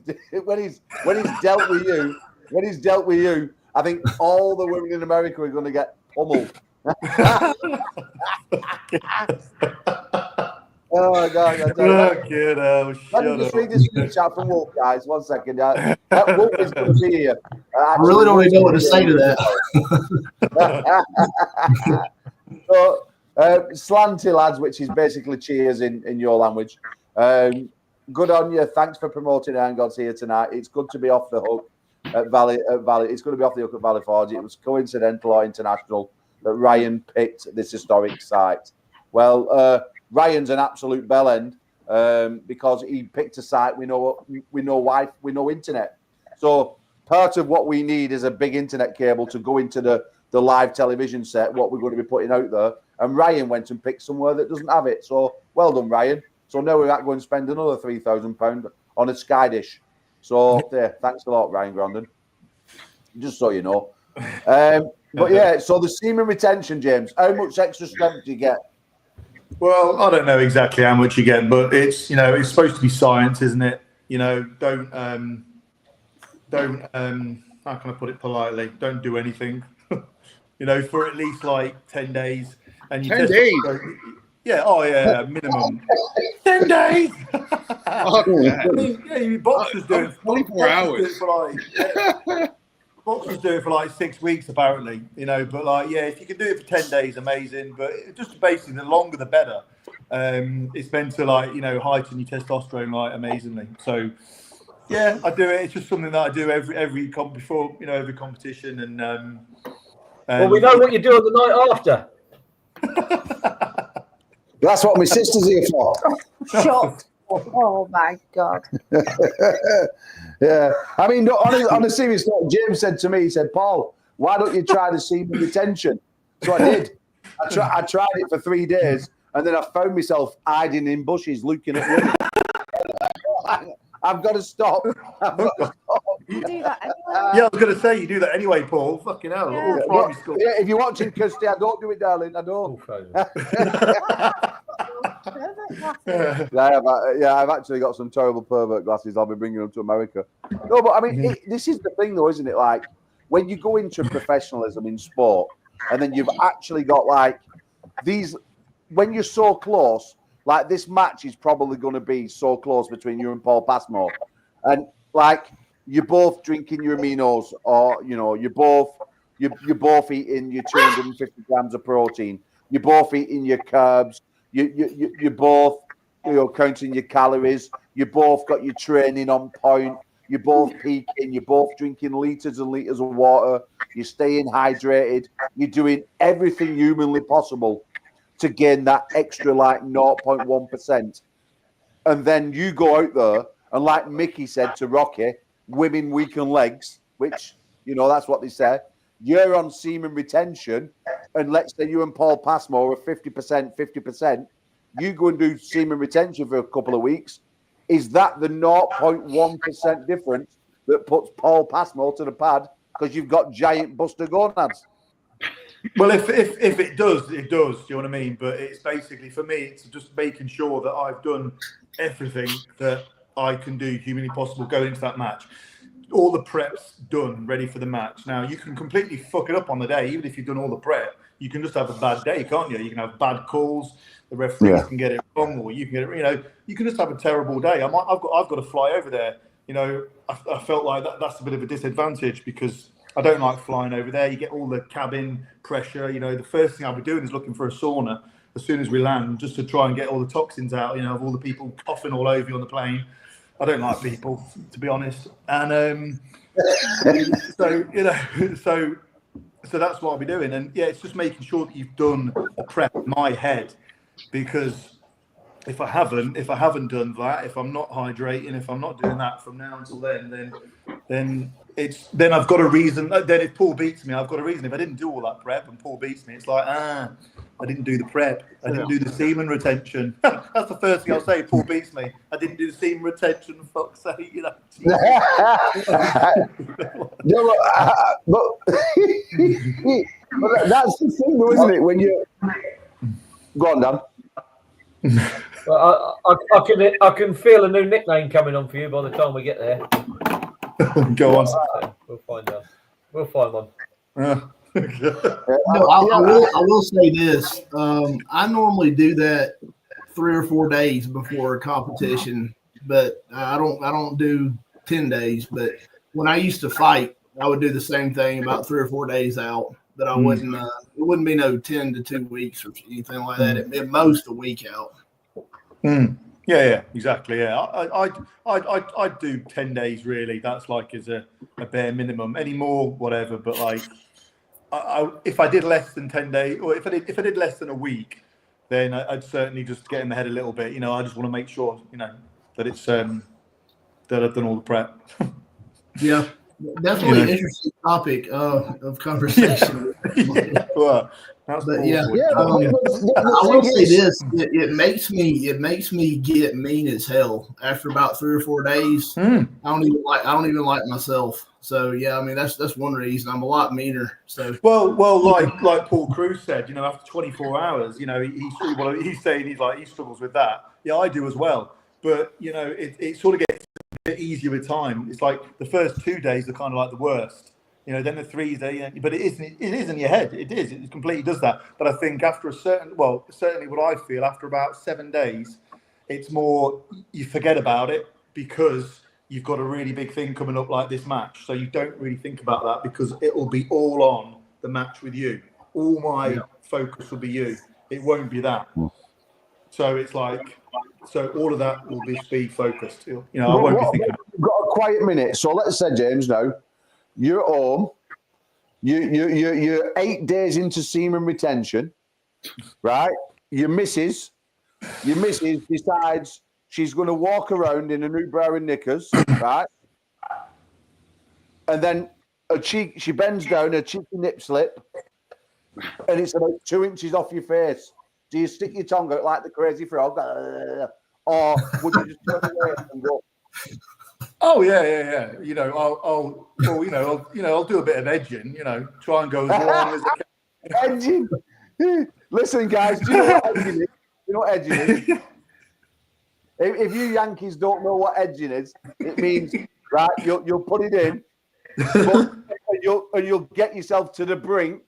dealt with you, I think all the women in America are going to get pummeled. Oh my God! Let me just read this speech out from Wolf, guys. 1 second. That Wolf is going to be here. I really don't even know what to say to that. So, slanty lads, which is basically cheers in your language. Good on you. Thanks for promoting ARMGODS here tonight. It's good to be off the hook at Valley. It's going to be off the hook at Valley Forge. It was coincidental or international that Ryan picked this historic site. Well, Ryan's an absolute bellend because he picked a site. We know why. We know internet. So part of what we need is a big internet cable to go into the live television set. What we're going to be putting out there. And Ryan went and picked somewhere that doesn't have it. So well done, Ryan. So now we're going to spend another £3,000 on a Sky dish. So there, thanks a lot, Ryan Grandin. Just so you know. But yeah, so the semen retention, James, how much extra strength do you get? Well, I don't know exactly how much you get, but it's it's supposed to be science, isn't it? Don't how can I put it politely? Don't do anything, for at least like 10 days. And you 10 days. Yeah. Oh, yeah. Minimum 10 days. Boxers do it 24 hours. Boxers do it for like 6 weeks, apparently. But if you can do it for 10 days, amazing. But just basically, the longer the better. It's meant to heighten your testosterone amazingly. So yeah, I do it. It's just something that I do every competition. And well, we know what you do on the night after. That's what my sister's here for. Shocked. Oh my God. Yeah. I mean, on a serious note, James said to me, he said, Paul, why don't you try the semen retention? So I did. I tried it for 3 days, and then I found myself hiding in bushes looking at women. I've got to stop. You do that anyway. Yeah, I was going to say, you do that anyway, Paul. Fucking hell. Yeah. Primary school. Yeah, if you're watching, Kirsty, I don't do it, darling. I don't. I've actually got some terrible pervert glasses. I'll be bringing them to America. No, but I mean, this is the thing, though, isn't it? Like, when you go into professionalism in sport, and then you've actually got these, when you're so close, like this match is probably going to be so close between you and Paul Passmore, and you're both drinking your aminos, or you're both eating your 250 grams of protein. You're both eating your carbs. You're both counting your calories. You both got your training on point. You're both peaking. You're both drinking liters and liters of water. You're staying hydrated. You're doing everything humanly possible to gain that extra 0.1%. And then you go out there and, like Mickey said to Rocky, women weaken legs, which that's what they say. You're on semen retention, and let's say you and Paul Passmore are 50%. You go and do semen retention for a couple of weeks. Is that the 0.1% difference that puts Paul Passmore to the pad because you've got giant buster gonads? Well, if it does, it does. Do you know what I mean? But it's basically, for me, it's just making sure that I've done everything that I can do humanly possible going into that match. All the prep's done, ready for the match. Now, you can completely fuck it up on the day, even if you've done all the prep. You can just have a bad day, can't you? You can have bad calls. The referees can get it wrong, or you can get it. You can just have a terrible day. I've got to fly over there. I felt like that's a bit of a disadvantage because I don't like flying over there. You get all the cabin pressure. The first thing I'll be doing is looking for a sauna as soon as we land, just to try and get all the toxins out. Of all the people coughing all over you on the plane. I don't like people, to be honest. And so that's what I'll be doing. And yeah, it's just making sure that you've done the prep in my head, because if I haven't done that, if I'm not hydrating, if I'm not doing that from now until then it's then I've got a reason. Then if Paul beats me, I've got a reason. If I didn't do all that prep and Paul beats me, it's like, I didn't do the prep. I didn't do the semen retention. That's the first thing I'll say. If Paul beats me, I didn't do the semen retention. Fuck's sake, you know. No, but that's the thing, though, isn't it? When you go on, Dan. Well, I can feel a new nickname coming on for you by the time we get there. Go on. We'll find out. We'll find one. No, I will say this. I normally do that 3 or 4 days before a competition, but I don't do 10 days. But when I used to fight, I would do the same thing about 3 or 4 days out. But I wouldn't. It wouldn't be no 10 to 2 weeks or anything like that. At most a week out. Yeah, exactly. Yeah, I'd do 10 days really. That's like as a bare minimum. Any more, whatever. But like, if I did less than 10 days, or if I did less than a week, then I'd certainly just get in the head a little bit. You know, I just want to make sure, you know, that it's that I've done all the prep. Yeah. Definitely an interesting topic of conversation. Well, that's but cool. yeah, I will say this: it makes me get mean as hell after about 3 or 4 days. I don't even like myself. So yeah, I mean that's one reason I'm a lot meaner. So well, like Paul Cruz said, you know, after 24 hours, you know, he's saying he struggles with that. Yeah, I do as well. But you know, it sort of gets bit easier with time. It's like the first 2 days are kind of like the worst, you know. Then the 3 days, but it is in your head. It completely does that. But I think after certainly what I feel after about 7 days, it's more you forget about it because you've got a really big thing coming up like this match. So you don't really think about that because it will be all on the match with you. All my focus will be you. It won't be that. So it's like. So all of that will be speed focused. You know, I won't be thinking. We've got a quiet minute. So let's say, James, now you're at home. You're 8 days into semen retention, right? Your missus decides she's going to walk around in a new bra and knickers, right? And then she bends down, her cheeky nip slip, and it's about 2 inches off your face. Do you stick your tongue out like the crazy frog, or would you just turn away and go? Oh yeah. You know, I'll do a bit of edging. You know, try and go as long as I can. Edging. Listen, guys, do you know what edging is? You know what edging is? If you Yankees don't know what edging is, it means right. You'll put it in, but you'll get yourself to the brink.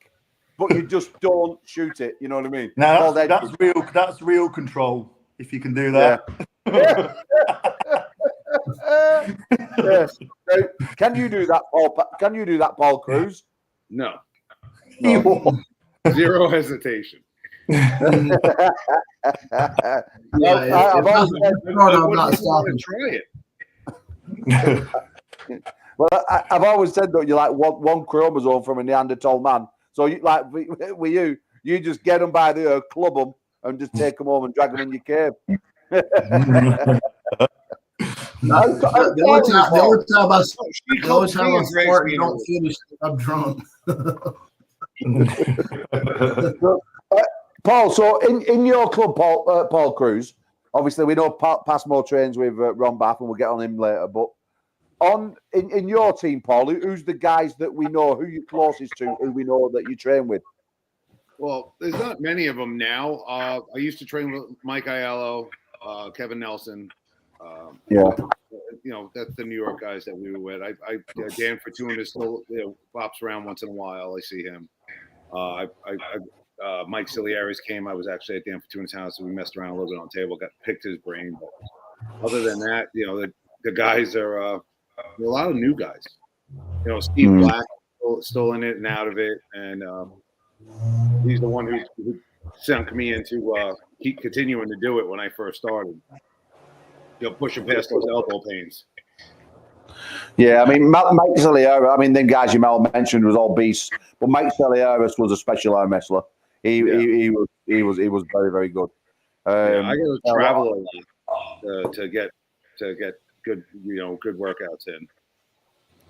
But you just don't shoot it. You know what I mean? Now that's real control. If you can do that. Yeah. Yes. So, can you do that, Paul? Can you do that, Paul Cruz? No. No. Zero hesitation. I've always said, I'm not stopping. Try it. well, I've always said that you're like one chromosome from a Neanderthal man. So, with you just get them by the club them and just take them home and drag them in your cave. The only time I fart and don't finish, I'm drunk. Paul, so in your club, Paul Cruz, obviously we know Passmore trains with Ron Bath, and we'll get on him later. But in your team, Paul, who's the guys that we know, who you're closest to, who we know that you train with? Well, there's not many of them now. I used to train with Mike Aiello, Kevin Nelson. Yeah. You know, that's the New York guys that we were with. Dan Fortuna still pops around once in a while. I see him. Mike Ciliaris came. I was actually at Dan Fortuna's house, and we messed around a little bit on the table, picked his brain. But other than that, you know, the guys are a lot of new guys. You know, Steve Black still in it and out of it, and he's the one who sent me into keep continuing to do it when I first started. You know, pushing past those elbow pains. Yeah, I mean, Mike Ciliaris, I mean, them guys you mentioned was all beasts, but Mike Ciliaris was a special arm wrestler. He was very, very good. I got to travel a lot to get good, good workouts in.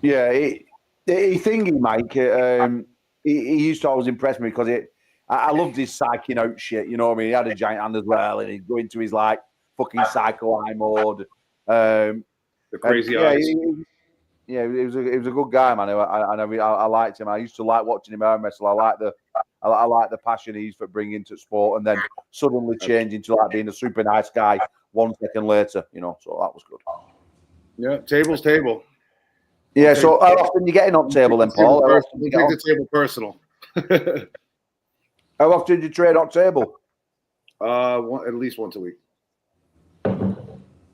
Yeah, The thing, Mike, he used to always impress me because I loved his psyching out shit. You know what I mean? He had a giant hand as well, and he'd go into his like fucking psycho eye mode. The crazy eyes. Yeah, he was a good guy, man. I liked him. I used to like watching him arm wrestle. I like the passion he's for bringing to sport, and then suddenly changing to like being a super nice guy 1 second later. You know, so that was good. Yeah, table's table. Yeah. So how often you getting on table then, Paul? How often You take the table personal. How often do you trade on table? At least once a week.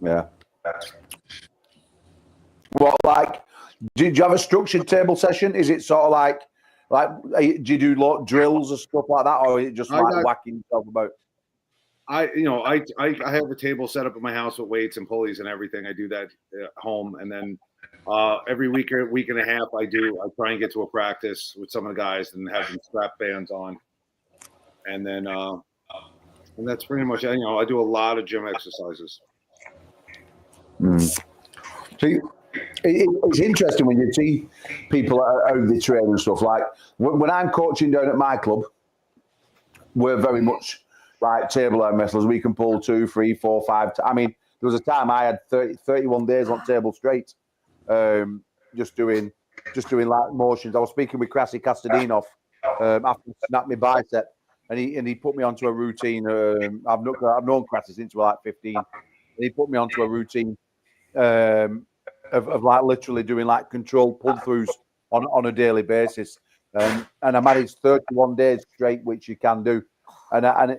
Yeah. What, like, do you have a structured table session? Is it sort of like do you do drills or stuff like that, or is it just whacking yourself about? I have a table set up at my house with weights and pulleys and everything. I do that at home, and then every week or week and a half, I try and get to a practice with some of the guys and have them strap bands on, and then and that's pretty much I do a lot of gym exercises. See, it's interesting when you see people how they train and stuff. Like when I'm coaching down at my club, we're very much like table arm wrestlers. We can pull 2, 3, 4, 5. I mean, there was a time I had 31 days on table straight, just doing like motions. I was speaking with Krasy Kostadinov after he snapped my bicep, and he put me onto a routine. I've known Krasy since we were like 15, and he put me onto a routine of like literally doing like controlled pull throughs on a daily basis, and I managed 31 days straight, which you can do, and I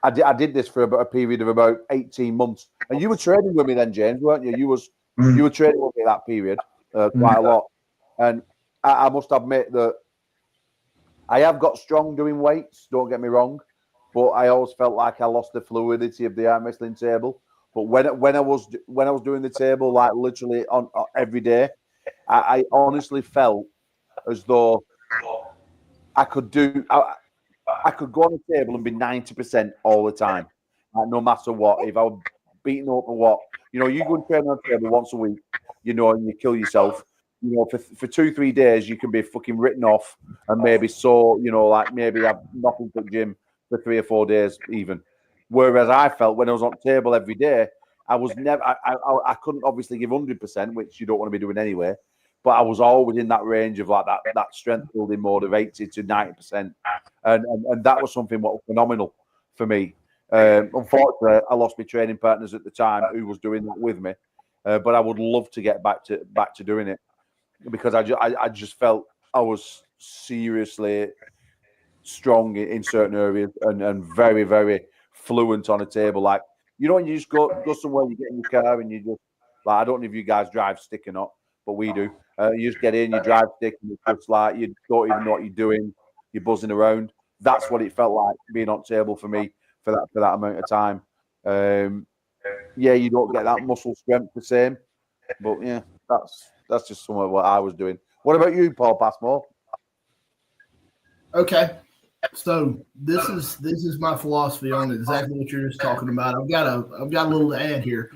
did this for about a period of about 18 months. And you were training with me then, James, weren't you? You were training with me that period quite a lot, and I must admit that I have got strong doing weights. Don't get me wrong, but I always felt like I lost the fluidity of the arm wrestling table. But when I was doing the table, like literally on every day, I honestly felt as though I could go on the table and be 90% all the time, like no matter what. If I was beaten up or what, you go and train on the table once a week, and you kill yourself. For 2-3 days, you can be fucking written off and maybe sore, like maybe I've nothing to the gym for 3 or 4 days even. Whereas I felt when I was on the table every day, I was never, I couldn't obviously give 100%, which you don't want to be doing anyway, but I was always in that range of like that strength building mode of 80 to 90%. And that was something what was phenomenal for me. Unfortunately, I lost my training partners at the time who was doing that with me. But I would love to get back to doing it because I just felt I was seriously strong in certain areas and very, very fluent on a table. Like, when you just go somewhere, you get in your car and you just, like, I don't know if you guys drive stick or not, but we do. You just get in, you drive stick, and it's just like you don't even know what you're doing. You're buzzing around. That's what it felt like being on table for me for that amount of time. Yeah, you don't get that muscle strength the same, but yeah, that's just some of what I was doing. What about you, Paul Passmore? Okay, so this is my philosophy on exactly what you're just talking about. I've got a little to add here.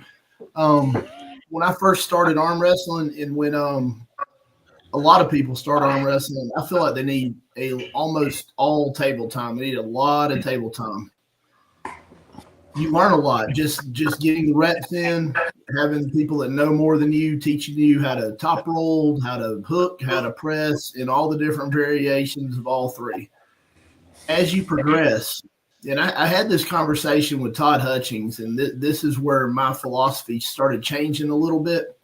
When I first started arm wrestling, and when a lot of people start arm wrestling, I feel like they need almost all table time. They need a lot of table time. You learn a lot just getting the reps in, having people that know more than you teaching you how to top roll, how to hook, how to press, and all the different variations of all three. As you progress, and I had this conversation with Todd Hutchings, and this is where my philosophy started changing a little bit.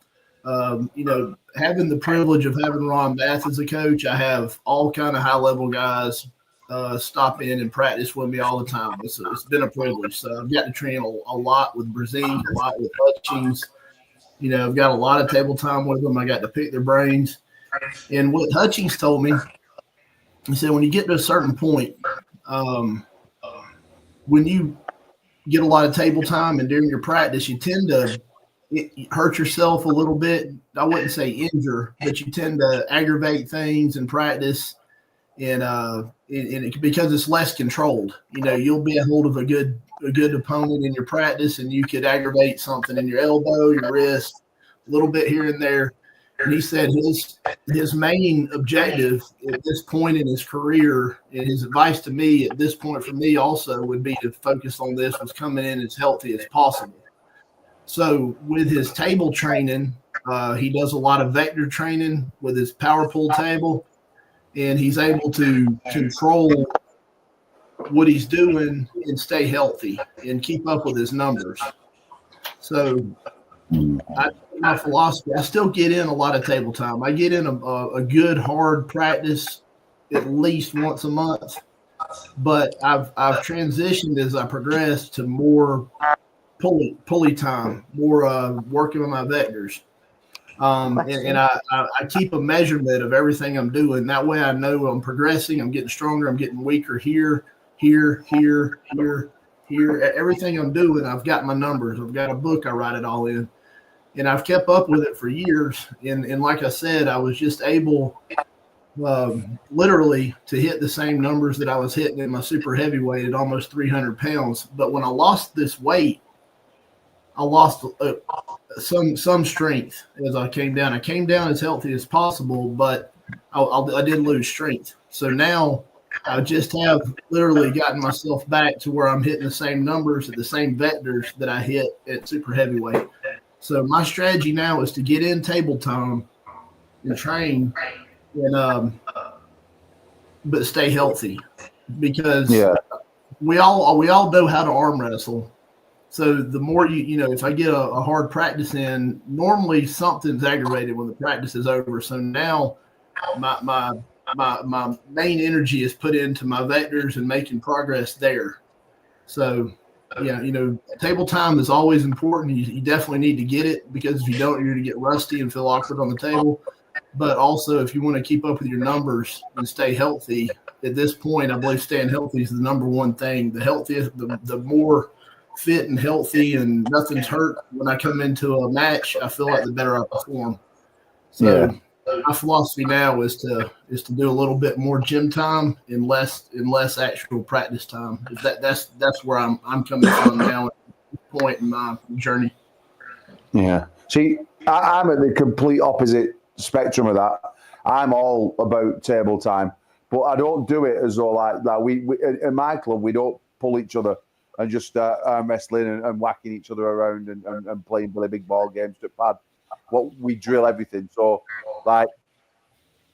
Having the privilege of having Ron Bath as a coach, I have all kind of high-level guys stop in and practice with me all the time. It's been a privilege. So I've got to train a lot with Brazil, a lot with Hutchings. I've got a lot of table time with them. I got to pick their brains. And what Hutchings told me, he said, when you get to a certain point, when you get a lot of table time and during your practice, you tend to hurt yourself a little bit. I wouldn't say injure, but you tend to aggravate things in practice. And because it's less controlled, you'll be a hold of a good opponent in your practice, and you could aggravate something in your elbow, your wrist, a little bit here and there. And he said his main objective at this point in his career, and his advice to me at this point for me also would be to focus on this, was coming in as healthy as possible. So with his table training, he does a lot of vector training with his power pull table, and he's able to control what he's doing and stay healthy and keep up with his numbers. So my philosophy, I still get in a lot of table time. I get in a good hard practice at least once a month, but I've transitioned as I progress to more pulley time, more working with my vectors. And I keep a measurement of everything I'm doing. That way I know I'm progressing, I'm getting stronger, I'm getting weaker here. Everything I'm doing, I've got my numbers. I've got a book, I write it all in. And I've kept up with it for years. And like I said, I was just able literally to hit the same numbers that I was hitting in my super heavyweight at almost 300 pounds. But when I lost this weight, I lost some strength as I came down. I came down as healthy as possible, but I did lose strength. So now I just have literally gotten myself back to where I'm hitting the same numbers at the same vectors that I hit at super heavyweight. So my strategy now is to get in table time and train, and but stay healthy, because we all know how to arm wrestle. So the more if I get a hard practice in, normally something's aggravated when the practice is over. So now my main energy is put into my vectors and making progress there. So table time is always important. You definitely need to get it, because if you don't, you're going to get rusty and feel awkward on the table. But also, if you want to keep up with your numbers and stay healthy, at this point, I believe staying healthy is the number one thing. The healthiest, the more fit and healthy and nothing's hurt when I come into a match, I feel like the better I perform. So my philosophy now is to do a little bit more gym time and less actual practice time. That's where I'm coming from now at this point in my journey. Yeah. See, I'm at the complete opposite spectrum of that. I'm all about table time, but I don't do it as though like that. We in my club, we don't pull each other and just arm wrestling and whacking each other around and playing really big ball games to pad. What we drill everything. So, like,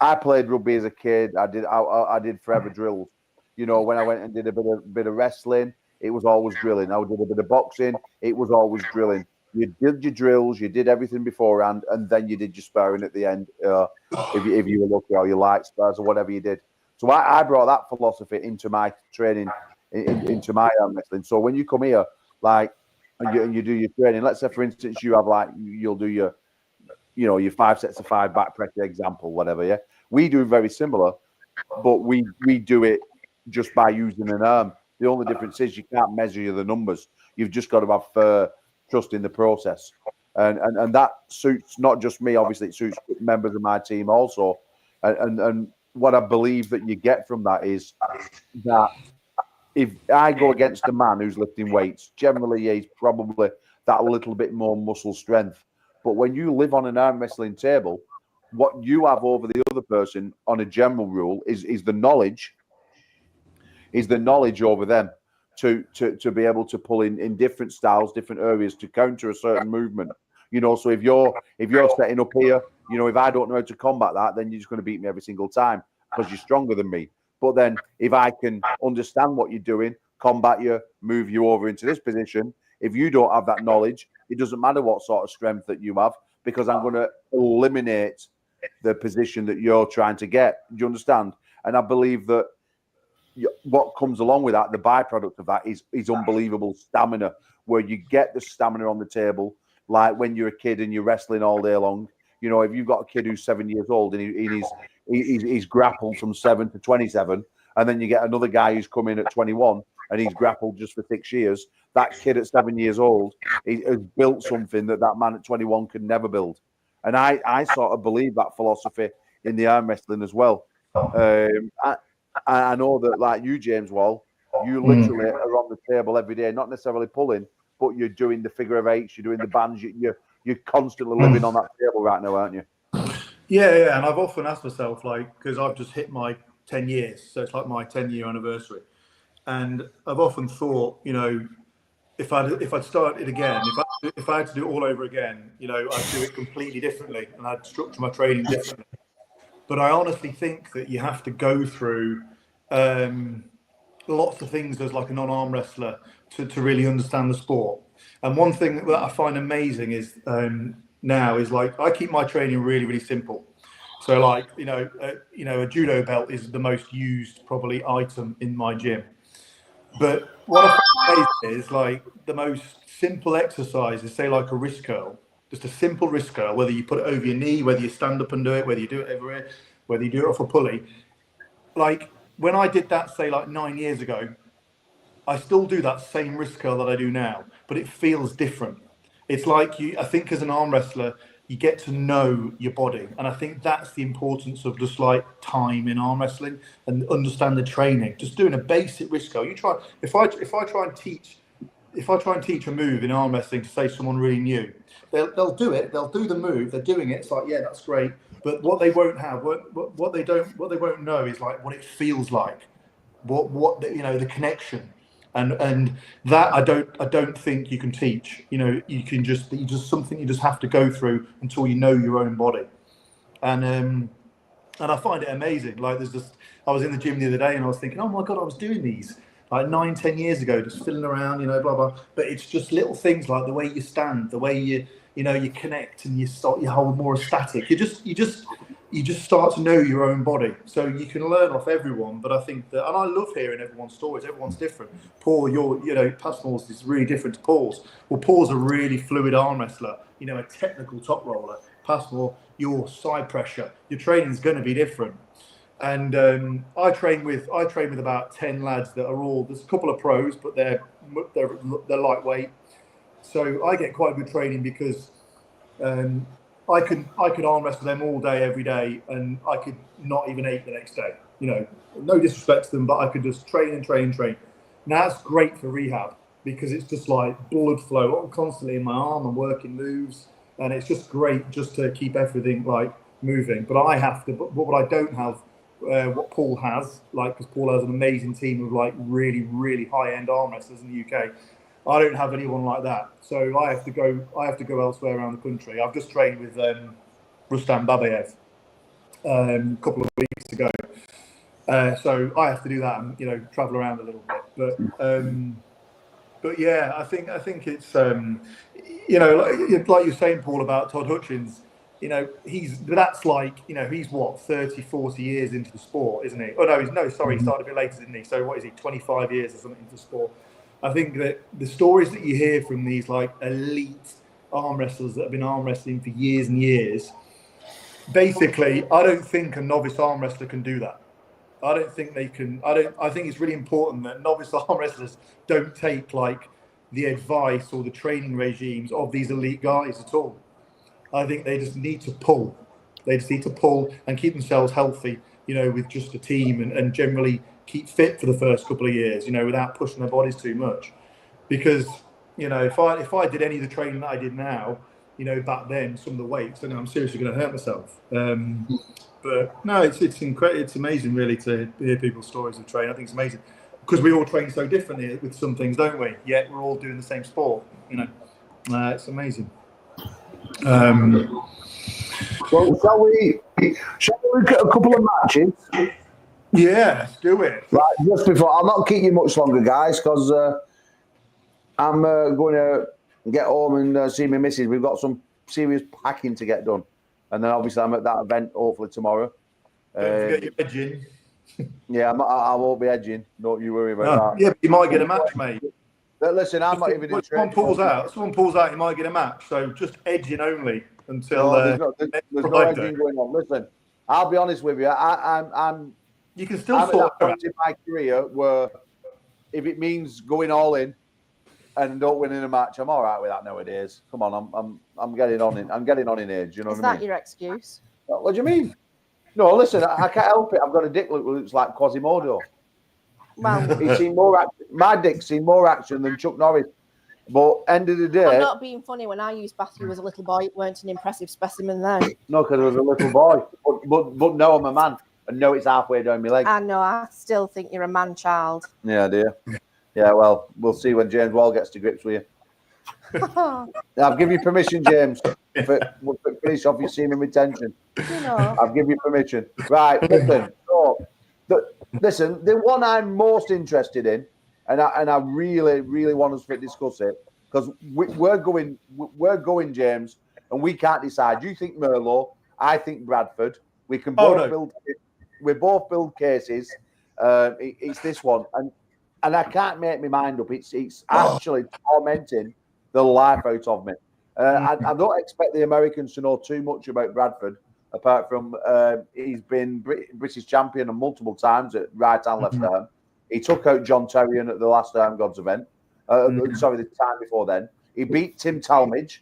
I played rugby as a kid. I did forever drills. When I went and did a bit of wrestling, it was always drilling. I did a bit of boxing. It was always drilling. You did your drills. You did everything beforehand, and then you did your sparring at the end. If you were lucky, or your light spars or whatever you did. So I brought that philosophy into my training, into my arm wrestling. So when you come here, like, and you do your training, let's say for instance you have you'll do your 5 sets of 5 back pressure example, whatever. Yeah, we do very similar, but we do it just by using an arm. The only difference is you can't measure the numbers. You've just got to have trust in the process, and that suits not just me. Obviously, it suits members of my team also. And what I believe that you get from that is that if I go against a man who's lifting weights, generally he's probably that little bit more muscle strength. But when you live on an arm wrestling table, what you have over the other person on a general rule is the knowledge. Is the knowledge over them to be able to pull in different styles, different areas to counter a certain movement. So if you're setting up here, if I don't know how to combat that, then you're just going to beat me every single time because you're stronger than me. But then if I can understand what you're doing, combat you, move you over into this position, if you don't have that knowledge, it doesn't matter what sort of strength that you have, because I'm going to eliminate the position that you're trying to get. Do you understand? And I believe that what comes along with that, the byproduct of that is unbelievable stamina, where you get the stamina on the table, like when you're a kid and you're wrestling all day long. If you've got a kid who's 7 years old and he's grappled from 7 to 27, and then you get another guy who's come in at 21 and he's grappled just for 6 years, that kid at 7 years old has built something that man at 21 could never build. And I sort of believe that philosophy in the arm wrestling as well. I know that, like you, James Wall, you literally are on the table every day, not necessarily pulling, but you're doing the figure of eights, you're doing the bands, you're constantly living on that table right now, aren't you? Yeah, and I've often asked myself, like, because I've just hit my 10 years, so it's like my 10-year anniversary, and I've often thought, if I'd started again, if I had to do it all over again, I'd do it completely differently, and I'd structure my training differently. But I honestly think that you have to go through lots of things as like a non-arm wrestler to really understand the sport. And one thing that I find amazing is now is like I keep my training really, really simple. So like a judo belt is the most used probably item in my gym. But what I find amazing is like the most simple exercises, say like a wrist curl, just a simple wrist curl, whether you put it over your knee, whether you stand up and do it, whether you do it over here, whether you do it off a pulley. Like when I did that, say like 9 years ago, I still do that same wrist curl that I do now, but it feels different. It's like I think as an arm wrestler, you get to know your body. And I think that's the importance of just like time in arm wrestling and understand the training. Just doing a basic wrist curl. If I try and teach a move in arm wrestling to say someone really new, they'll do it, they'll do the move, they're doing it, it's like, yeah, that's great. But what they won't have, what they won't know is like what it feels like, the connection. And that I don't think you can teach. You can just something you just have to go through until you know your own body. And I find it amazing. Like I was in the gym the other day and I was thinking, oh my God, I was doing these like 9-10 years ago, just fiddling around, blah blah. But it's just little things like the way you stand, the way you connect, and you hold more static. You just start to know your own body, so you can learn off everyone. But I think that, and I love hearing everyone's stories. Everyone's different. Paul, Passmore's is really different to Paul's. Well, Paul's a really fluid arm wrestler, a technical top roller. Passmore, your side pressure, your training is going to be different. And I train with about 10 lads that are all. There's a couple of pros, but they're lightweight. So I get quite good training because I could arm wrestle them all day, every day, and I could not even eat the next day. No disrespect to them, but I could just train and train and train. Now that's great for rehab because it's just like blood flow. I'm constantly in my arm, I'm working moves, and it's just great just to keep everything like moving. But I have to. But what I don't have, what Paul has, like, because Paul has an amazing team of like really, really high-end arm wrestlers in the UK. I don't have anyone like that, so I have to go elsewhere around the country. I've just trained with Rustam Babayev a couple of weeks ago, so I have to do that and travel around a little bit. But yeah, I think it's like you're saying, Paul, about Todd Hutchins. That's like he's what 30-40 years into the sport, isn't he? Oh no, he started a bit later, didn't he? So what is he, 25 years or something into the sport? I think that the stories that you hear from these like elite arm wrestlers that have been arm wrestling for years and years, basically, I don't think a novice arm wrestler can do that. I don't think they can. I think it's really important that novice arm wrestlers don't take like the advice or the training regimes of these elite guys at all. I think they just need to pull. They just need to pull and keep themselves healthy, with just a team and generally keep fit for the first couple of years, without pushing their bodies too much. Because, if I did any of the training that I did now, back then, some of the weights, then I'm seriously going to hurt myself. But no, it's incredible. It's amazing, really, to hear people's stories of training. I think it's amazing because we all train so differently with some things, don't we? Yet we're all doing the same sport. It's amazing. Well, shall we look at a couple of matches? Yeah, let's do it. Right, just before, I'll not keep you much longer, guys, because I'm going to get home and see my missus. We've got some serious packing to get done. And then obviously I'm at that event hopefully tomorrow. Don't forget your edging. Yeah, I won't be edging. Don't you worry about that. Yeah, but you might get a match, mate. But listen, I'm not even in someone pulls out, you might get a match. So just edging only until there's no edging going on. Listen, I'll be honest with you. I'm you can still I'm sort at that point in my career where if it means going all in and don't win in a match, I'm all right with that nowadays. Come on, I'm getting on in age. You know Is what I mean? that your excuse? What do you mean? No, listen, I can't help it. I've got a dick that looks like Quasimodo. Well, He's seen more action. My dick's seen more action than Chuck Norris But end of the I'm day, not being funny. When I used Bathurst as a little boy, it weren't an impressive specimen then. no, because I was a little boy. But no, I'm a man, and no, it's halfway down my leg. I know. I still think you're a man child. Yeah, dear. Yeah, well, we'll see when James Wall gets to grips with you. I'll give you permission, James. We'll finish off your semen retention. You know. I'll give you permission. Right, listen. Listen, the one I'm most interested in, and I really, really want us to discuss it, because we're going, James, and we can't decide. You think Merlot, I think Bradford. We can both both build cases. It's this one, and I can't make my mind up. It's actually tormenting the life out of me. I don't expect the Americans to know too much about Bradford, apart from he's been British champion multiple times at right and left arm. He took out John Terrian at the last ARMGODS event. Sorry, the time before then. He beat Tim Talmadge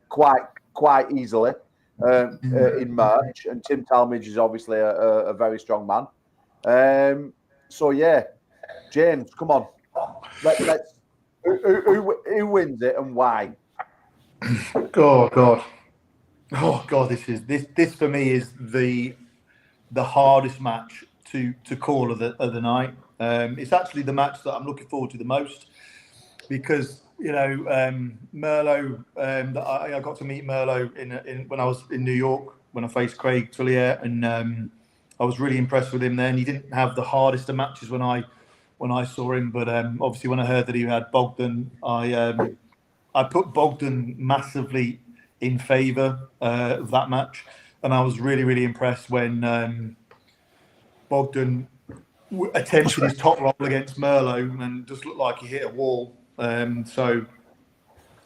quite easily in March, and Tim Talmadge is obviously a very strong man. So yeah, James, come on. Let's. Who wins it and why? Oh God. This for me is the hardest match to call of the night. It's actually the match that I'm looking forward to the most, because Merlot. I got to meet Merlot in when I was in New York when I faced Craig Tullier, and I was really impressed with him then. He didn't have the hardest of matches when I saw him, but obviously when I heard that he had Bogdan, I put Bogdan massively in favour of that match, and I was really, really impressed when Bogdan attempted his top roll against Merlot and just looked like he hit a wall. So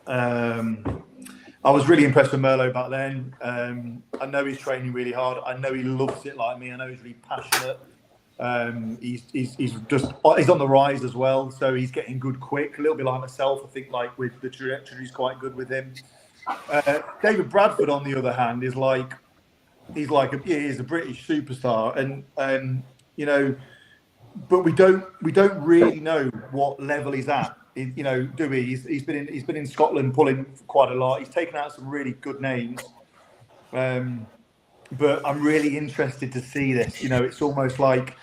I was really impressed with Merlot back then. I know he's training really hard. I know he loves it like me. I know he's really passionate. He's on the rise as well, so he's getting good quick. A little bit like myself, I think. Like with the trajectory, is quite good with him. David Bradford, on the other hand, he's a British superstar, and but we don't really know what level he's at. Do we? He's been in Scotland pulling quite a lot. He's taken out some really good names. But I'm really interested to see this. It's almost like,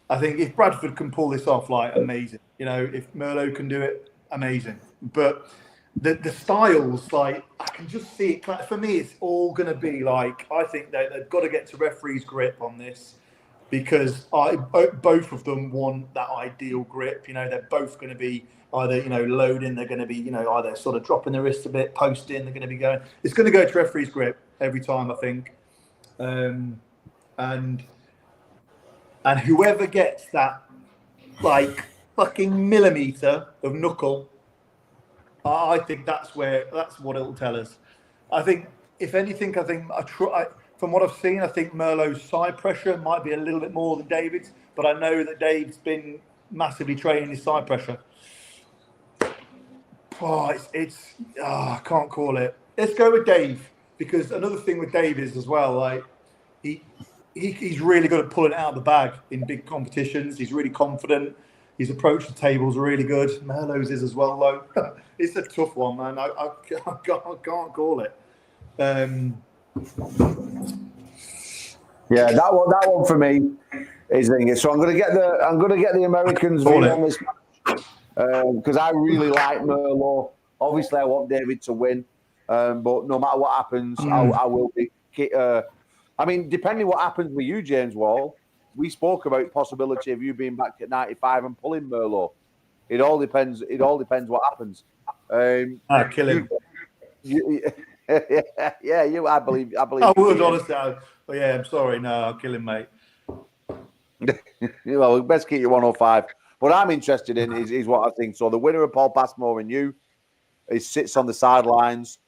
I think if Bradford can pull this off, like, amazing. If Merlot can do it, amazing. But the styles, like, I can just see it. For me, it's all going to be like, I think they've got to get to referee's grip on this, because both of them want that ideal grip. They're both going to be either, loading, they're going to be, either sort of dropping the wrist a bit, posting, they're going to be going. It's going to go to referee's grip every time, I think. And whoever gets that, like, fucking millimeter of knuckle, I think that's what it'll tell us. I think, if anything, from what I've seen, I think Merlot's side pressure might be a little bit more than David's, but I know that Dave's been massively training his side pressure. I can't call it. Let's go with Dave, because another thing with Dave is as well, like, he's really good at pulling it out of the bag in big competitions. He's really confident. His approach to tables are really good. Merlot's is as well, though. It's a tough one, man. I can't call it. Yeah, that one for me is the thing. So I'm going to get the Americans view on this match, because I really like Merlot. Obviously, I want David to win, but no matter what happens, I will be. I mean, depending what happens with you, James Wall, we spoke about possibility of you being back at 95 and pulling Merlot. It all depends what happens. I kill him. I believe. I would, honestly. I'm sorry. No, I'll kill him, mate. Well, best keep you 105. What I'm interested in is what I think. So the winner of Paul Passmore and you, he sits on the sidelines.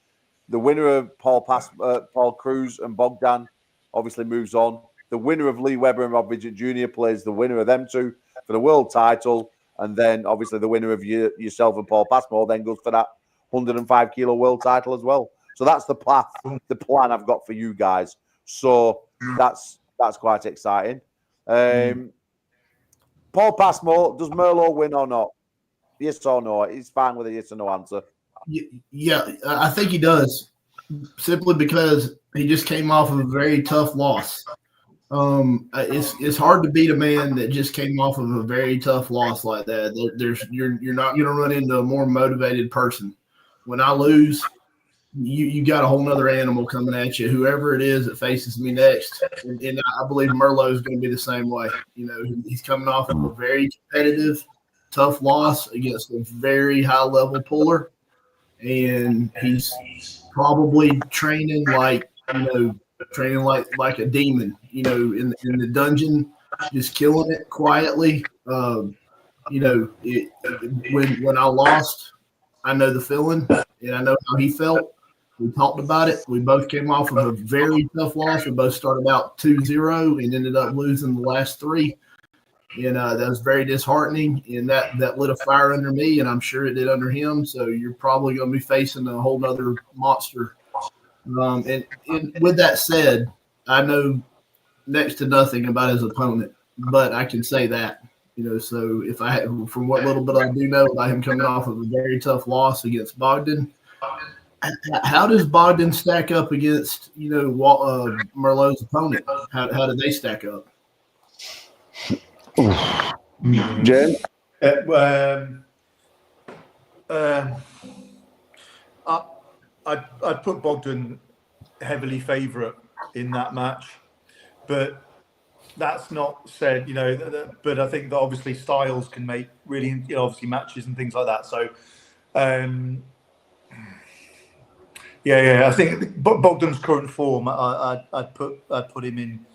The winner of Paul Cruz and Bogdan obviously moves on. The winner of Lee Webber and Rob Bridget Jr. plays the winner of them two for the world title. And then obviously the winner of yourself and Paul Passmore then goes for that 105 kilo world title as well. So that's the plan I've got for you guys. So that's quite exciting. Paul Passmore, does Merlot win or not? Yes or no? It's fine with a yes or no answer. Yeah, I think he does, simply because he just came off of a very tough loss. It's hard to beat a man that just came off of a very tough loss like that. You're not going to run into a more motivated person. When I lose, you got a whole nother animal coming at you. Whoever it is that faces me next, and I believe Merlot is going to be the same way. You know, he's coming off of a very competitive, tough loss against a very high level puller, and he's probably training like a demon. You know, in the dungeon, just killing it quietly. When I lost, I know the feeling, and I know how he felt. We talked about it. We both came off of a very tough loss. We both started out 2-0 and ended up losing the last 3. And that was very disheartening. And that lit a fire under me, and I'm sure it did under him. So you're probably going to be facing a whole nother monster. And with that said, I know next to nothing about his opponent, but I can say that. You know, so if I had, from what little bit I do know about him coming off of a very tough loss against Bogdan, how does Bogdan stack up against, Merlot's opponent? How do they stack up? James? I'd put Bogdan heavily favourite in that match, but that's not said, but I think that obviously styles can make really, obviously matches and things like that. So, I think Bogdan's current form, I'd put him in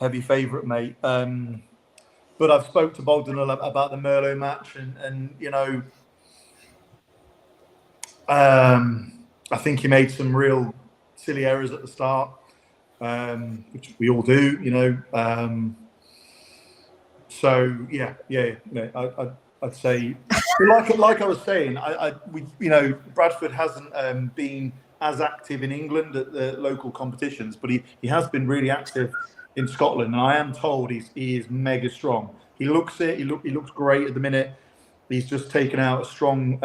heavy favourite, mate. But I've spoke to Bogdan about the Merlot match, and I think he made some real silly errors at the start, which we all do, I'd say, like I was saying, Bradford hasn't been as active in England at the local competitions, but he has been really active in Scotland, and I am told he is mega strong. He looks it. He looks great at the minute. He's just taken out a strong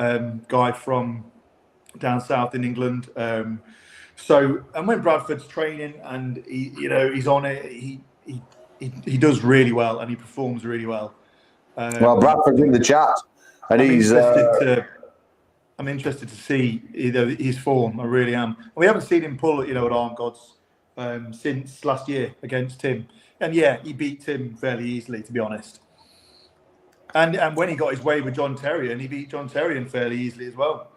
guy from down south in England. And when Bradford's training and he's on it, he does really well and he performs really well. Well, Bradford's in the chat, and I'm interested to see his form. I really am. We haven't seen him pull, at ARMGODS since last year against Tim, and he beat Tim fairly easily, to be honest. And when he got his way with John Terrier, he beat John Terrier fairly easily as well.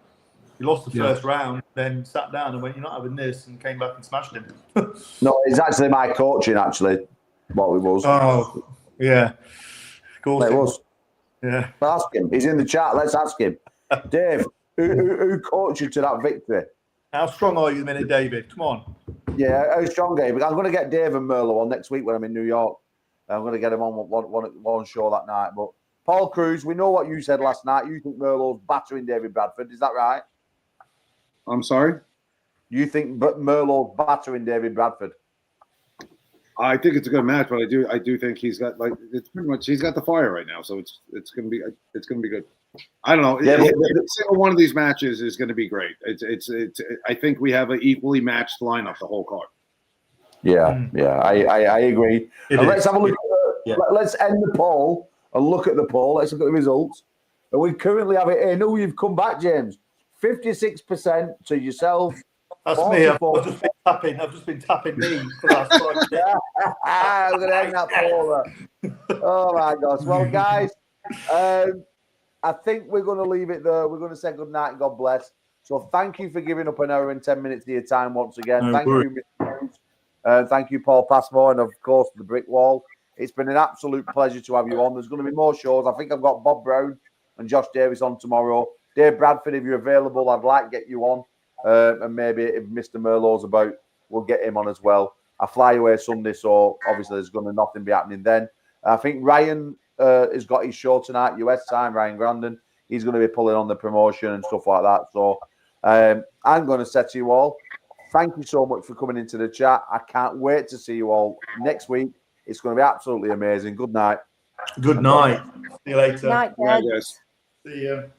He lost the first round, then sat down and went, "You're not having this," and came back and smashed him. No, it's actually my coaching. Actually, what it was. Oh, yeah. Of course it was. Yeah. Ask him. He's in the chat. Let's ask him. Dave, who coached you to that victory? How strong are you at the minute, David? Come on. Yeah, how strong are you? I'm going to get Dave and Merlo on next week when I'm in New York. I'm going to get him on one show that night. But Paul Cruz, we know what you said last night. You think Merlo's battering David Bradford. Is that right? I'm sorry? You think Merlo's battering David Bradford? I think it's a good match, but I do think he's got it's pretty much he's got the fire right now, so it's gonna be good. I don't know. Every single one of these matches is going to be great. It's I think we have an equally matched lineup the whole card. Yeah, I agree. Let's have a look. Let's end the poll and look at the poll. Let's look at the results. And we currently have it in. Oh, you've come back, James. 56% to yourself. That's me. I've just been tapping me for the last 5 minutes. I'm going to end that poll. Oh my gosh. Well, guys, I think we're going to leave it there. We're going to say good night and God bless. So thank you for giving up an hour and 10 minutes of your time once again. Thank you, Mr. Cruz. Thank you, Paul Passmore, and of course the Brick Wall. It's been an absolute pleasure to have you on. There's going to be more shows. I think I've got Bob Brown and Josh Davis on tomorrow. Dave Bradford, if you're available, I'd like to get you on. And maybe if Mr. Merlot's about, we'll get him on as well. I fly away Sunday, so obviously there's going to nothing be happening then. I think Ryan has got his show tonight, US time, Ryan Grandin. He's going to be pulling on the promotion and stuff like that. So I'm going to say to you all, thank you so much for coming into the chat. I can't wait to see you all next week. It's going to be absolutely amazing. Good night. Good night. See you later. Night, Good night, guys. See you.